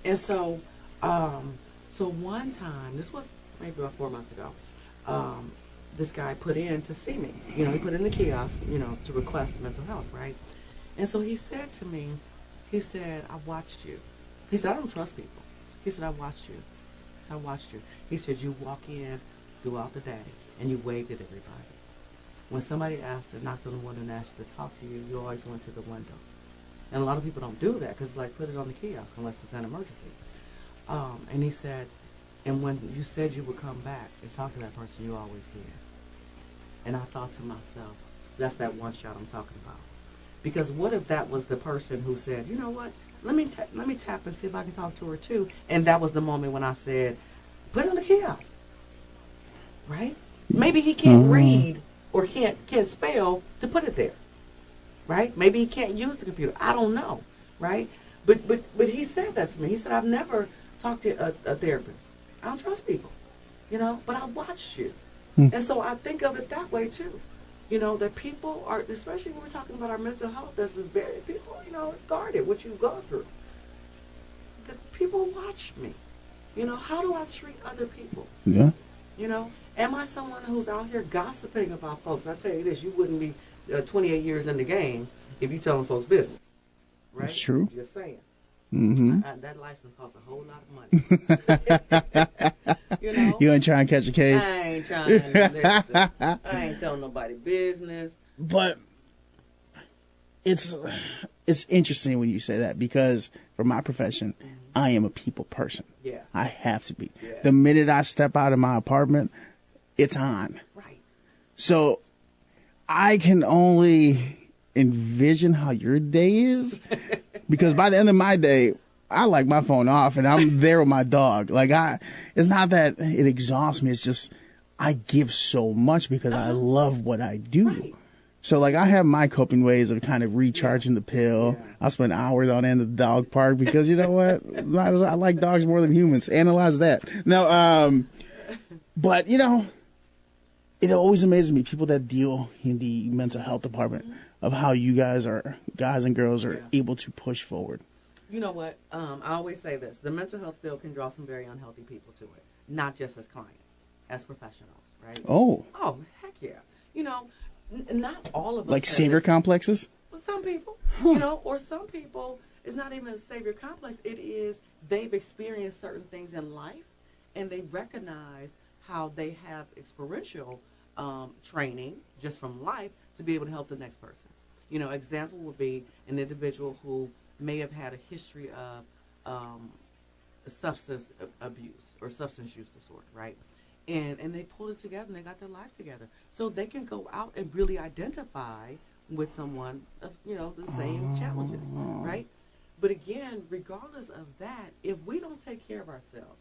And so so one time, this was maybe about 4 months ago, this guy put in to see me. You know, he put in the kiosk, you know, to request mental health, right? And so he said to me, he said, I watched you. He said, I don't trust people. He said, I watched you. He said, I watched you. He said, you walk in throughout the day and you waved at everybody. When somebody asked and knocked on the window and asked you to talk to you, you always went to the window. And a lot of people don't do that because it's like, put it on the kiosk unless it's an emergency. And he said, and when you said you would come back and talk to that person, you always did. And I thought to myself, that's that one shot I'm talking about. Because what if that was the person who said, you know what, let me tap and see if I can talk to her too. And that was the moment when I said, put it on the kiosk, right? Maybe he can't read or can't spell to put it there, right? Maybe he can't use the computer. I don't know, right? But he said that to me. He said, I've never talked to a therapist. I don't trust people, you know, but I watched you. And so I think of it that way too. You know, that people are, especially when we're talking about our mental health, this is very, people, you know, it's guarded, what you've gone through. The people watch me. You know, how do I treat other people? Yeah. You know, am I someone who's out here gossiping about folks? I tell you this, you wouldn't be 28 years in the game if you telling folks business. Right? That's true. Just saying. Mm-hmm. That license costs a whole lot of money. You know? You ain't trying to catch a case? I ain't trying to listen. I ain't telling nobody business. But it's interesting when you say that because for my profession, I am a people person. Yeah. I have to be. Yeah. The minute I step out of my apartment, it's on. Right. So I can only envision how your day is because by the end of my day, I like my phone off and I'm there with my dog. Like it's not that it exhausts me. It's just I give so much because I love what I do. Right. So like I have my coping ways of kind of recharging the pill. Yeah. I'll spend hours on end of the dog park because you know what? I like dogs more than humans. Analyze that. No, but you know, it always amazes me people that deal in the mental health department of how you guys and girls are able to push forward. You know what? I always say this. The mental health field can draw some very unhealthy people to it. Not just as clients, as professionals, right? Oh, heck yeah. You know, not all of us. like savior complexes? Well, some people, you know, or some people, it's not even a savior complex. It is they've experienced certain things in life and they recognize how they have experiential training just from life to be able to help the next person. You know, example would be an individual who may have had a history of substance abuse or substance use disorder, right? And they pulled it together and they got their life together. So they can go out and really identify with someone of, you know, the same challenges, right? But again, regardless of that, if we don't take care of ourselves,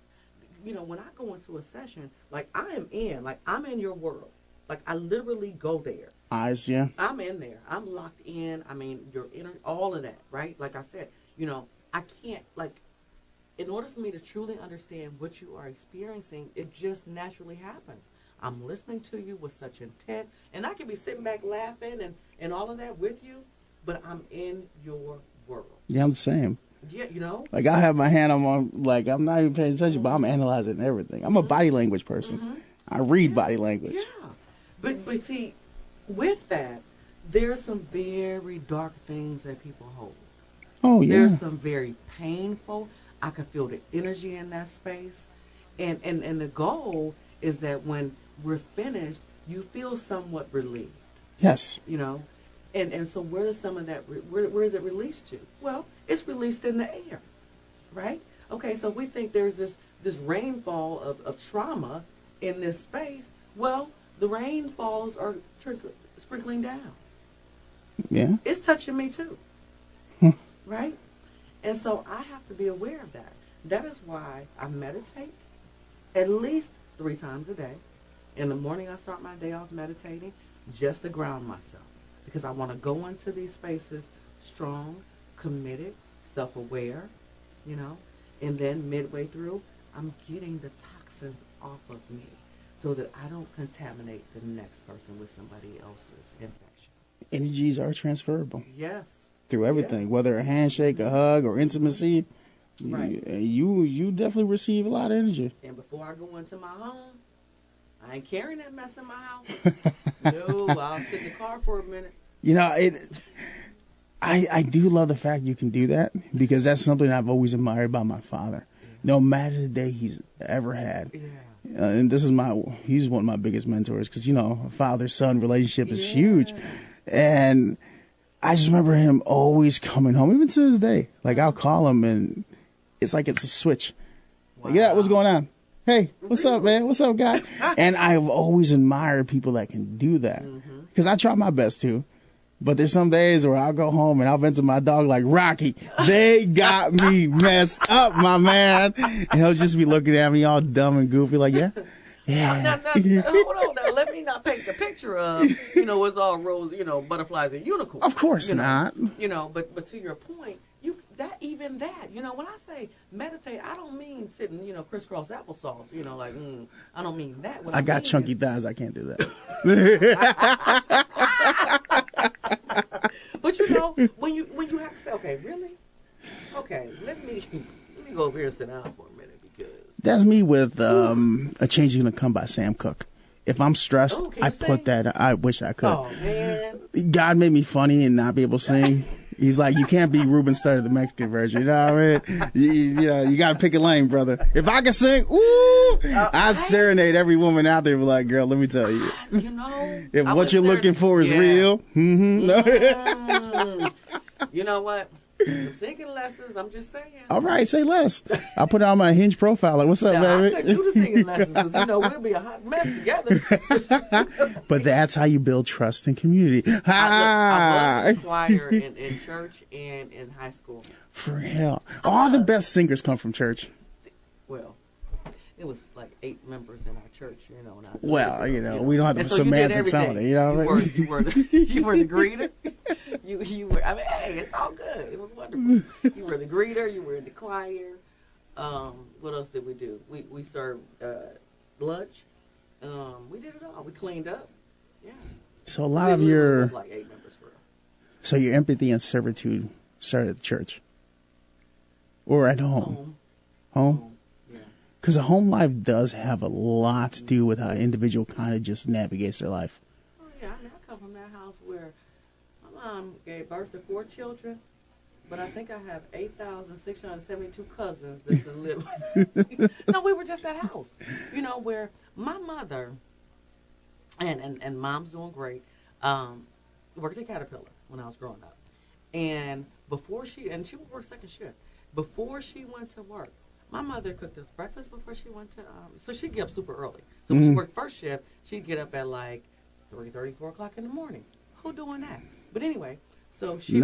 you know, when I go into a session, like I'm in your world. Like I literally go there. Eyes, yeah. I'm in there. I'm locked in. I mean, your inner, all of that, right? Like I said, you know, I can't, like, in order for me to truly understand what you are experiencing, it just naturally happens. I'm listening to you with such intent, and I can be sitting back laughing and all of that with you, but I'm in your world. Yeah, I'm the same. Yeah, you know? Like I have my hand on, like I'm not even paying attention, but I'm analyzing everything. I'm a body language person. I read body language. Yeah. But see, with that, there's some very dark things that people hold. Oh, yeah. There's some very painful. I can feel the energy in that space. And the goal is that when we're finished, you feel somewhat relieved. Yes. You know, And so where does some of that, where is it released to? Well, it's released in the air, right? Okay, so we think there's this rainfall of trauma in this space. Well, the rainfalls are sprinkling down. Yeah. It's touching me too, right? And so I have to be aware of that. That is why I meditate at least 3 times a day. In the morning, I start my day off meditating just to ground myself, because I want to go into these spaces strong, committed, self-aware, you know, and then midway through, I'm getting the toxins off of me so that I don't contaminate the next person with somebody else's infection. Energies are transferable. Yes. Through everything, whether a handshake, a hug, or intimacy. Right. You definitely receive a lot of energy. And before I go into my home, I ain't carrying that mess in my house. No, I'll sit in the car for a minute. You know, I do love the fact you can do that, because that's something I've always admired about my father. No matter the day he's ever had. Yeah. And he's one of my biggest mentors, because, you know, a father-son relationship is huge. And I just remember him always coming home, even to this day. Like, I'll call him, and it's like it's a switch. Wow. Like, yeah, what's going on? Hey, what's up, man? What's up, guy? And I've always admired people that can do that, because I try my best to. But there's some days where I'll go home and I'll vent to my dog like, Rocky, they got me messed up, my man. And he'll just be looking at me all dumb and goofy like, yeah. Now, hold on. Now, let me not paint the picture of, you know, it's all rose, you know, butterflies and unicorns. Of course you know, not. You know, but to your point, even that, you know, when I say meditate, I don't mean sitting, you know, crisscross applesauce, you know, like, I don't mean that. I got chunky thighs. I can't do that. But you know, when you have to say, okay, really? Okay, let me go over here and sit down for a minute, because that's me with A Change Is Gonna Come by Sam Cooke. If I'm stressed, I put that. I wish I could. Oh man, God made me funny and not be able to sing. He's like, you can't be Ruben Studdard, the Mexican version. You know what I mean? You know, you got to pick a lane, brother. If I can sing, I serenade every woman out there. Be like, girl, let me tell you. You know, if what you're looking for is real, you know what? Some singing lessons, I'm just saying. All right, say less. I'll put it on my Hinge profile. Like, what's up, baby? I couldn't do the singing lessons because, you know, we'll be a hot mess together. But that's how you build trust and community. I was in choir in church and in high school. For real. All the best singers come from church. Well, it was like 8 members in our church, you know. When I was you know, we don't have the semantics on it. You know what I mean? You were the greeter. You were. I mean, hey, it's all good. It was wonderful. You were the greeter. You were in the choir. What else did we do? We served lunch. We did it all. We cleaned up. Yeah. So a lot of your was like 8 members for real. So your empathy and servitude started at the church, or at home. Home. Because a home life does have a lot to do with how an individual kind of just navigates their life. Oh, yeah. I mean, I come from that house where my mom gave birth to 4 children, but I think I have 8,672 cousins that live with. No, we were just that house, you know, where my mother, and mom's doing great, worked at Caterpillar when I was growing up. And she would work second shift. Before she went to work, my mother cooked us breakfast before she went to, so she'd get up super early. So when she worked first shift, she'd get up at like 3:30, 4 o'clock in the morning. Who doing that? But anyway, so she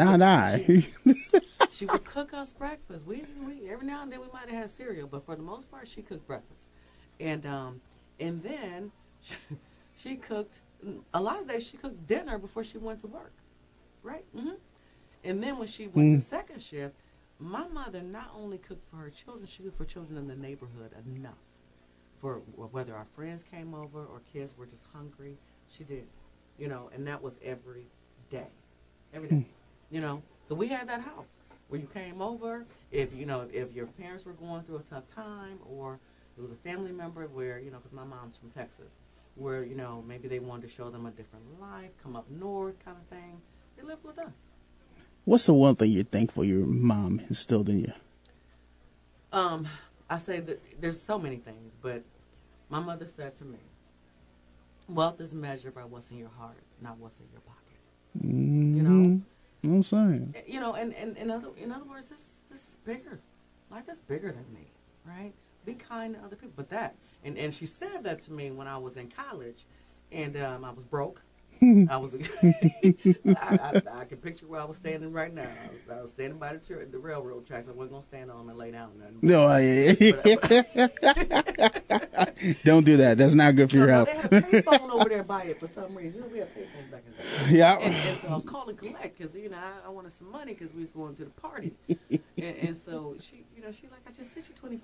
she would cook us breakfast. We every now and then we might have had cereal, but for the most part, she cooked breakfast. And then she cooked, a lot of days she cooked dinner before she went to work, right? And then when she went to second shift, my mother not only cooked for her children, she cooked for children in the neighborhood enough. For whether our friends came over or kids were just hungry, she did. You know, and that was every day. Every day. You know, so we had that house where you came over, if your parents were going through a tough time, or it was a family member where, you know, because my mom's from Texas, where, you know, maybe they wanted to show them a different life, come up north kind of thing. They lived with us. What's the one thing you're thankful your mom instilled in you? I say that there's so many things, but my mother said to me, wealth is measured by what's in your heart, not what's in your pocket. You know, I'm saying. you know, and in other words, this is bigger. Life is bigger than me, right? Be kind to other people. But that, and she said that to me when I was in college, and I was broke. I was, I can picture where I was standing right now. I was standing by the railroad tracks. I wasn't gonna stand on them and lay down. No, don't do that. That's not good for your health. They had a payphone over there by it for some reason. You know, we had payphones back in the day. Yeah. And so I was calling collect because you know I wanted some money because we was going to the party. and so she, you know, she like, I just sent you $25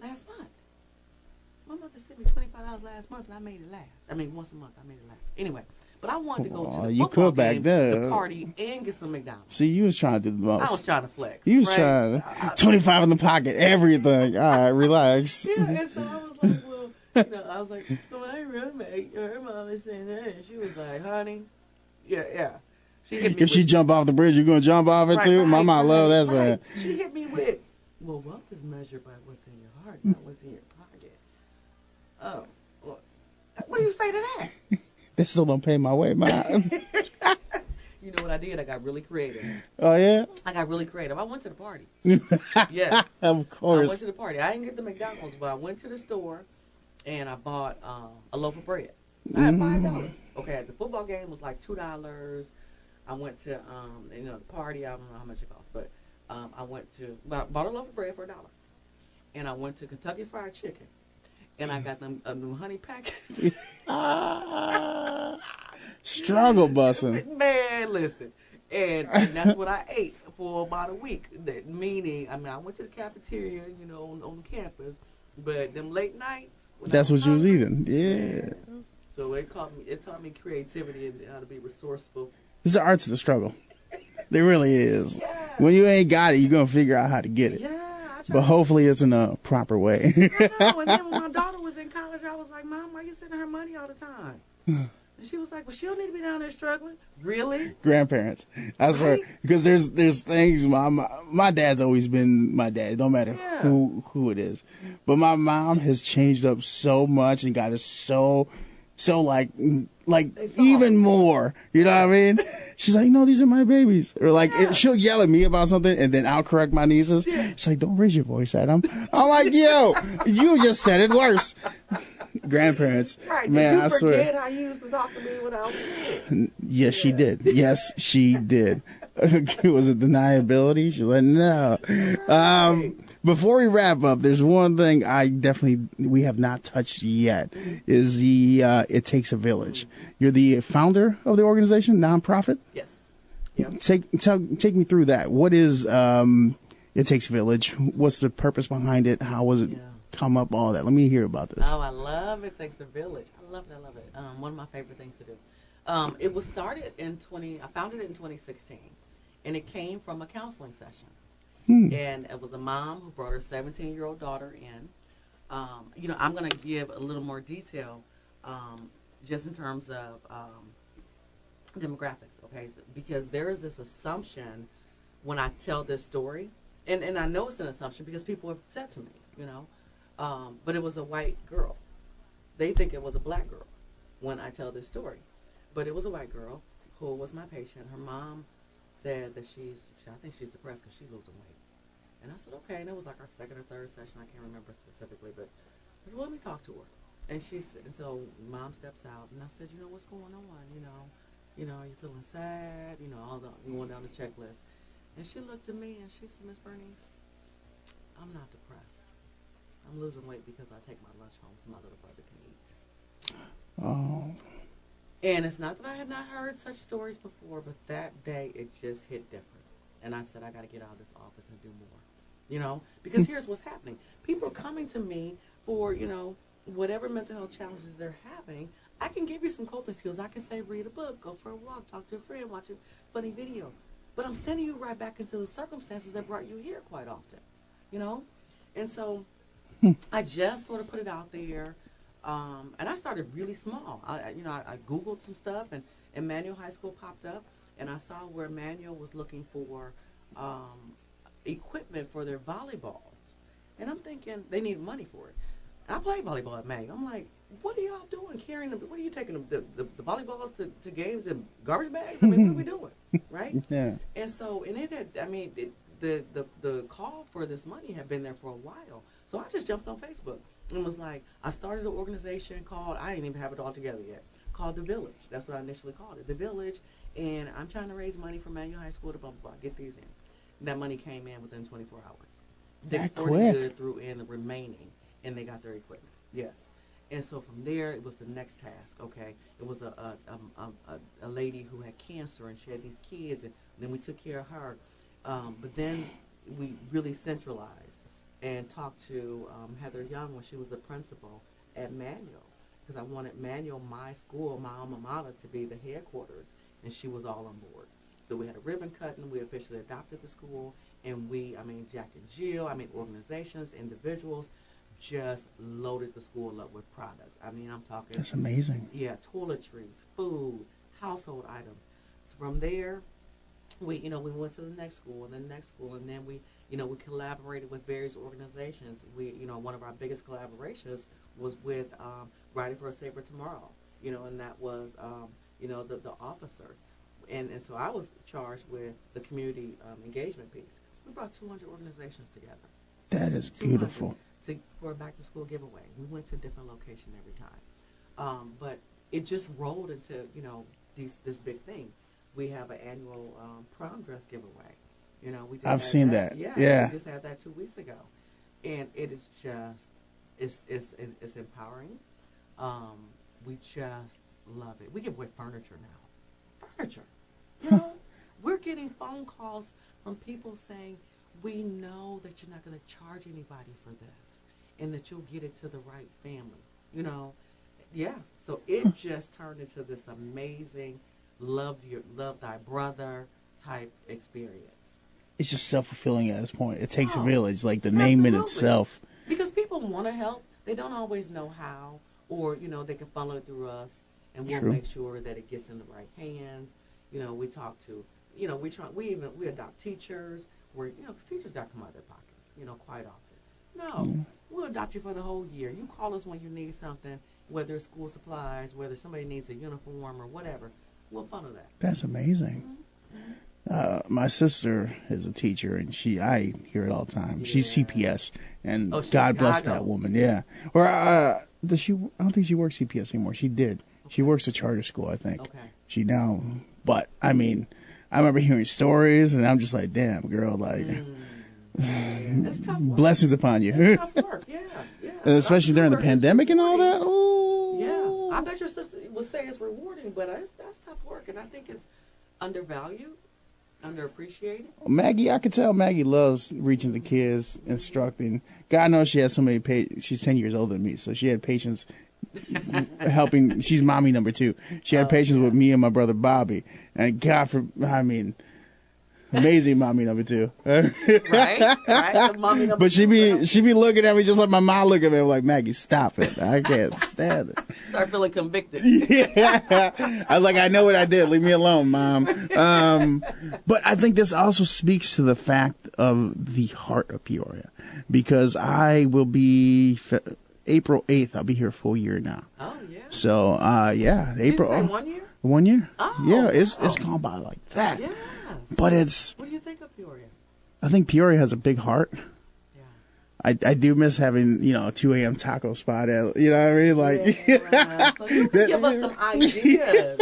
last month. My mother sent me $25 last month, and I made it last. I mean, once a month, I made it last. Anyway, but I wanted to go to the football game, the party, and get some McDonald's. See, you was trying to do the most. I was trying to flex. You was trying to 25 in the pocket, everything. All right, relax. Yeah, and so I was like, well, you know, I was like, well, I really make her mom is saying that, and she was like, honey, yeah. She hit me if she jump off the bridge, you gonna jump off it too? My mom love that saying. She hit me with, well, wealth is measured by what's in your heart, not what's in your pocket. Oh, well, what do you say to that? They still don't pay my way, man. You know what I did? I got really creative. Oh, yeah? I got really creative. I went to the party. Yes. Of course. I went to the party. I didn't get the McDonald's, but I went to the store, and I bought a loaf of bread. I had $5. Okay, the football game was like $2. I went to, you know, the party. I don't know how much it cost, but I bought a loaf of bread for $1. And I went to Kentucky Fried Chicken. And I got them honey packets. Struggle busting. Man, listen. And that's what I ate for about a week. Meaning, I mean, I went to the cafeteria, you know, on campus. But them late nights. That's what you was eating. Yeah. So it taught me creativity and how to be resourceful. It's the arts of the struggle. There really is. Yeah. When you ain't got it, you're going to figure out how to get it. Yeah. But hopefully it's in a proper way. I know. And then when my daughter was in college, I was like, Mom, why you sending her money all the time? And she was like, well, she don't need to be down there struggling. Really? Grandparents. I swear. Because there's things, my dad's always been my dad. It don't matter who it is. But my mom has changed up so much and got us so like even more. You know what I mean? She's like, no, these are my babies. Or like, she'll yell at me about something, and then I'll correct my nieces. She's like, don't raise your voice at them. I'm like, yo, you just said it worse. Grandparents, right. man, Did you I swear. forget how you used to talk to me when I was a kid? Yes, she did. Yes, she did. Was it deniability? She's like, no. Before we wrap up, there's one thing we have not touched yet is the It Takes a Village. You're the founder of the organization, nonprofit? Yes. Yep. Take me through that. What is It Takes a Village? What's the purpose behind it? How was it come up? All that. Let me hear about this. Oh, I love It Takes a Village. I love it. One of my favorite things to do. It was started I founded it in 2016, and it came from a counseling session. And it was a mom who brought her 17-year-old daughter in. You know, I'm going to give a little more detail just in terms of demographics, okay? Because there is this assumption when I tell this story, and I know it's an assumption because people have said to me, you know, but it was a white girl. They think it was a black girl when I tell this story. But it was a white girl who was my patient. Her mom said that I think she's depressed because she's losing weight. And I said, okay. And it was like our second or third session. I can't remember specifically, but I said, well, let me talk to her. And so mom steps out, and I said, you know, what's going on? You know, are you feeling sad? You know, going down the checklist. And she looked at me and she said, Miss Bernice, I'm not depressed. I'm losing weight because I take my lunch home so my little brother can eat. Oh. And it's not that I had not heard such stories before, but that day it just hit different. And I said, I got to get out of this office and do more. You know, because here's what's happening. People are coming to me for, you know, whatever mental health challenges they're having. I can give you some coping skills. I can say, read a book, go for a walk, talk to a friend, watch a funny video. But I'm sending you right back into the circumstances that brought you here quite often, you know? And so I just sort of put it out there. And I started really small. I Googled some stuff, and Emmanuel High School popped up, and I saw where Emmanuel was looking for equipment for their volleyballs. And I'm thinking they need money for it. I played volleyball at Mag. I'm like, what are y'all doing carrying them? What are you taking the volleyballs to games in garbage bags? I mean, what are we doing? Right? Yeah. And so, and it had, I mean, the call for this money had been there for a while. So I just jumped on Facebook and was like, I started an organization called, I didn't even have it all together yet, called The Village. That's what I initially called it, The Village. And I'm trying to raise money for Manual High School to blah, blah, blah, get these in. That money came in within 24 hours. Dick's That Sporting quick. Good threw in the remaining, and they got their equipment. Yes. And so from there, it was the next task. Okay, it was a lady who had cancer, and she had these kids, and then we took care of her. But then we really centralized and talked to Heather Young when she was the principal at Manual, because I wanted Manual, my school, my alma mater, to be the headquarters, and she was all on board. So we had a ribbon cutting. We officially adopted the school, and Jack and Jill, organizations, individuals, just loaded the school up with products. I'm talking. That's amazing. Yeah, toiletries, food, household items. So from there, we went to the next school and the next school, and then we collaborated with various organizations. One of our biggest collaborations was with Riding for a Safer Tomorrow, and that was, the officers. And so I was charged with the community engagement piece. We brought 200 organizations together. That is beautiful. For a back-to-school giveaway. We went to a different location every time. But it just rolled into, this big thing. We have an annual prom dress giveaway. I've seen that. Yeah. We just had that 2 weeks ago. And it is just, it's empowering. We just love it. We give away furniture now. Furniture. We're getting phone calls from people saying, we know that you're not going to charge anybody for this and that you'll get it to the right family. Yeah. So it just turned into this amazing love thy brother type experience. It's just self-fulfilling at this point. It takes a village, like the name in itself. Because people want to help. They don't always know how, or, they can funnel it through us, and we'll make sure that it gets in the right hands. We talk to, we adopt teachers, where, because teachers got to come out of their pockets, quite often. No, we'll adopt you for the whole year. You call us when you need something, whether it's school supplies, whether somebody needs a uniform or whatever. We'll funnel that. That's amazing. My sister is a teacher, and I hear it all the time. Yeah. She's CPS, and God bless that woman. Yeah. Or does she? I don't think she works CPS anymore. She did. Okay. She works at charter school, I think. Okay. She now, but I remember hearing stories, and I'm just like, damn, girl, like, it's tough work. Blessings upon you. It's tough work. Yeah. And especially during the pandemic and all that. Oh. Yeah, I bet your sister would say it's rewarding, but that's tough work, and I think it's undervalued. Underappreciated? Maggie, I could tell Maggie loves reaching the kids, instructing. God knows she has so many she's 10 years older than me, so she had patience helping. She's mommy number 2. She had patience with me and my brother Bobby. And amazing mommy number 2. right? Mommy number but she be looking at me just like my mom look at me. I'm like, Maggie, stop it. I can't stand it. Start feeling convicted. Yeah. I know what I did. Leave me alone, Mom. But I think this also speaks to the fact of the heart of Peoria, because I will be April 8th. I'll be here a full year now. Oh, yeah. So, yeah. April. Did you say 1 year? 1 year. Oh. Yeah, it's gone by like that. Yes. But it's. What do you think of Peoria? I think Peoria has a big heart. Yeah. I do miss having, a 2 a.m. taco spot at, you know what I mean? Like, yeah. So you can give us some ideas.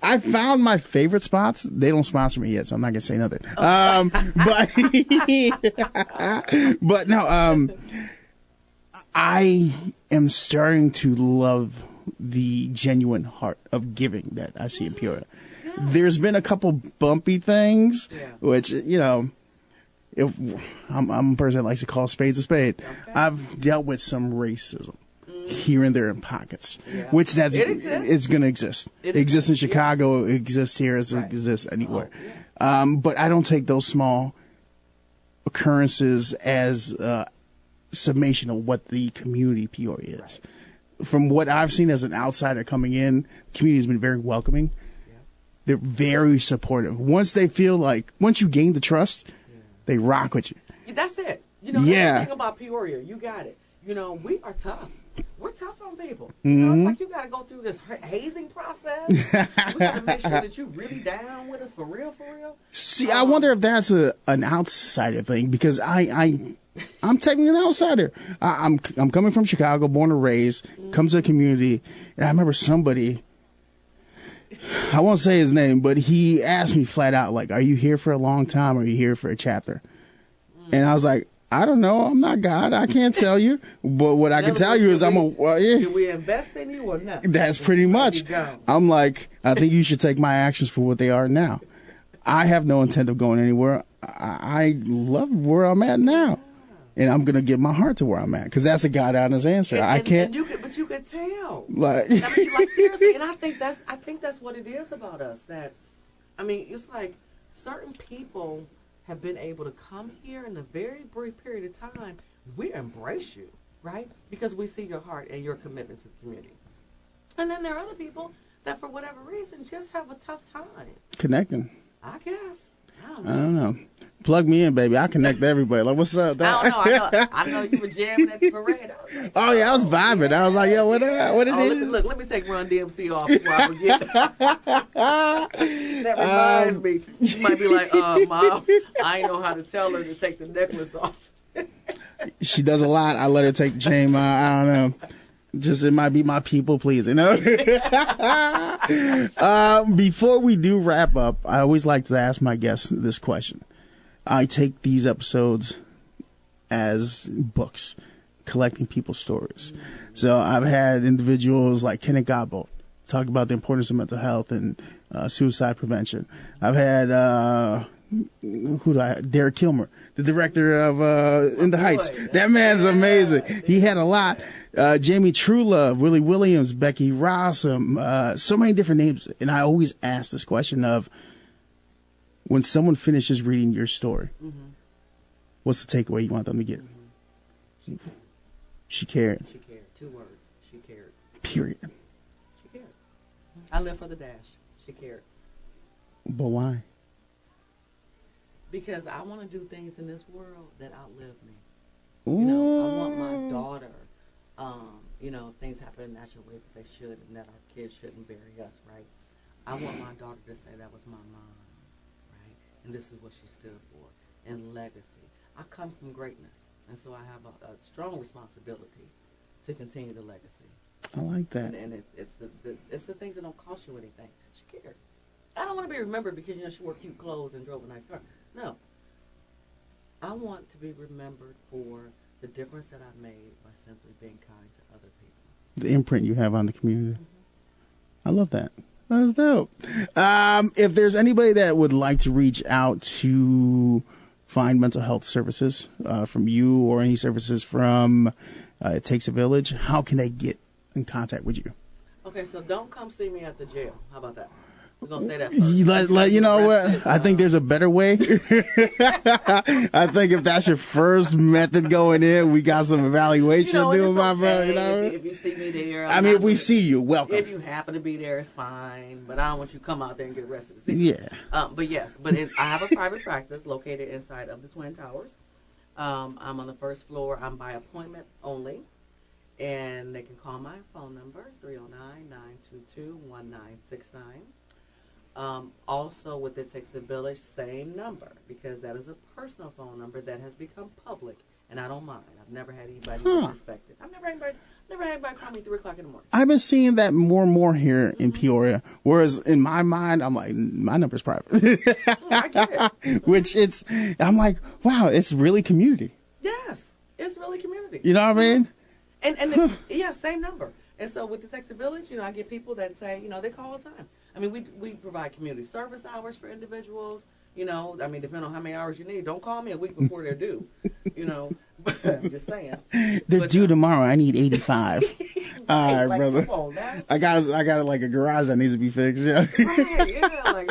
I found my favorite spots. They don't sponsor me yet, so I'm not gonna say nothing. But no, I am starting to love the genuine heart of giving that I see in Peoria. Yeah. There's been a couple bumpy things, which, if I'm a person that likes to call spades a spade. Okay. I've dealt with some racism here and there in pockets, which it's going to exist. It exists in Chicago, it exists here, it exists anywhere. But I don't take those small occurrences as a summation of what the community Peoria is. Right. From what I've seen as an outsider coming in, the community has been very welcoming. Yeah. They're very supportive. Once you gain the trust, they rock with you. That's it. That's the thing about Peoria. You got it. we are tough. We're tough on people. It's like you got to go through this hazing process. We got to make sure that you really down with us for real, for real. See, I wonder if that's an outsider thing, because I'm technically an outsider. I'm coming from Chicago, born and raised, comes to a community, and I remember somebody, I won't say his name, but he asked me flat out, like, are you here for a long time or are you here for a chapter? And I was like, I don't know. I'm not God. I can't tell you. But what I can tell you is Should we invest in you or not? That's pretty much. I'm like, I think you should take my actions for what they are now. I have no intent of going anywhere. I love where I'm at now. And I'm going to give my heart to where I'm at, because that's a God-honest answer. I can't. But you could tell. Like seriously. And I think that's what it is about us. That, it's like certain people have been able to come here in a very brief period of time. We embrace you, right? Because we see your heart and your commitment to the community. And then there are other people that, for whatever reason, just have a tough time connecting. I guess. I don't know. Plug me in, baby. I connect to everybody. Like, what's up? I know you were jamming at the parade. I was like, oh yeah, I was vibing. I was like, yo, what it is? Look, let me take Run DMC off before I forget. That reminds me. You might be like, Mom, I ain't know how to tell her to take the necklace off. She does a lot. I let her take the chain. I don't know. Just, it might be my people pleasing. Before we do wrap up, I always like to ask my guests this question. I take these episodes as books, collecting people's stories. So I've had individuals like Kenneth Godbolt talk about the importance of mental health and suicide prevention. I've had Derek Kilmer, the director of In the Heights. That man's amazing. He had a lot. Jamie Trulove, Willie Williams, Becky Rossum, so many different names. And I always ask this question of, when someone finishes reading your story, what's the takeaway you want them to get? She cared. She cared. 2 words. She cared. Period. She cared. I live for the dash. She cared. But why? Because I want to do things in this world that outlive me. Ooh. I want my daughter, things happen naturally that they should, and that our kids shouldn't bury us, right? I want my daughter to say that was my mom. And this is what she stood for, and legacy. I come from greatness, and so I have a strong responsibility to continue the legacy. I like that. And it's the things that don't cost you anything. She cared. I don't want to be remembered because she wore cute clothes and drove a nice car. No. I want to be remembered for the difference that I've made by simply being kind to other people. The imprint you have on the community. I love that. That's dope. If there's anybody that would like to reach out to find mental health services from you, or any services from It Takes a Village, how can they get in contact with you? Okay, so don't come see me at the jail. How about that? We're going to say that first. You know what? I think there's a better way. I think if that's your first method going in, we got some evaluation to do, my brother. If you see me there. If we see you, welcome. If you happen to be there, it's fine. But I don't want you to come out there and get arrested. Yeah. But yes, I have a private practice located inside of the Twin Towers. I'm on the first floor. I'm by appointment only. And they can call my phone number, 309-922-1969. Also, with It Takes a Village, same number, because that is a personal phone number that has become public, and I don't mind. I've never had anybody disrespect it. I've never had anybody call me 3 o'clock in the morning. I've been seeing that more and more here in Peoria, whereas in my mind, I'm like, my number's private. I get it. I'm like, wow, it's really community. Yes, it's really community. You know what I mean? And yeah, same number. And so with the Texas Village, I get people that say, they call all the time. We provide community service hours for individuals. Depending on how many hours you need. Don't call me a week before they're due. I'm just saying. They're due tomorrow. I need 85. All right, brother. Come on, now. I got like a garage that needs to be fixed. Yeah. Right, yeah, no,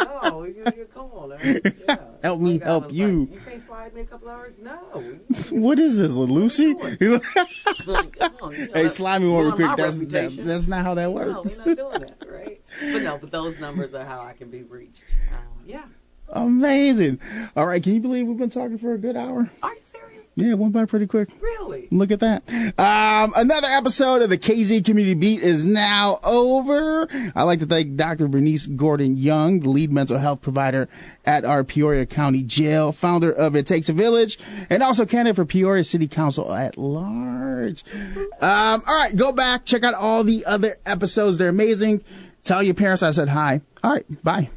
come on, man. Yeah. Help me help you. Like, you can't slide me a couple hours? No. What is this, Lucy? Come on, hey, slide me one real quick. That's not how that works. No, we're not doing that, right? But those numbers are how I can be reached. Yeah. Amazing. All right, can you believe we've been talking for a good hour? Are you serious? Yeah, it went by pretty quick. Really? Look at that. Another episode of the KZ Community Beat is now over. I'd like to thank Dr. Bernice Gordon Young, the lead mental health provider at our Peoria County Jail, founder of It Takes a Village, and also candidate for Peoria City Council at large. All right, go back, check out all the other episodes. They're amazing. Tell your parents I said hi. All right, bye.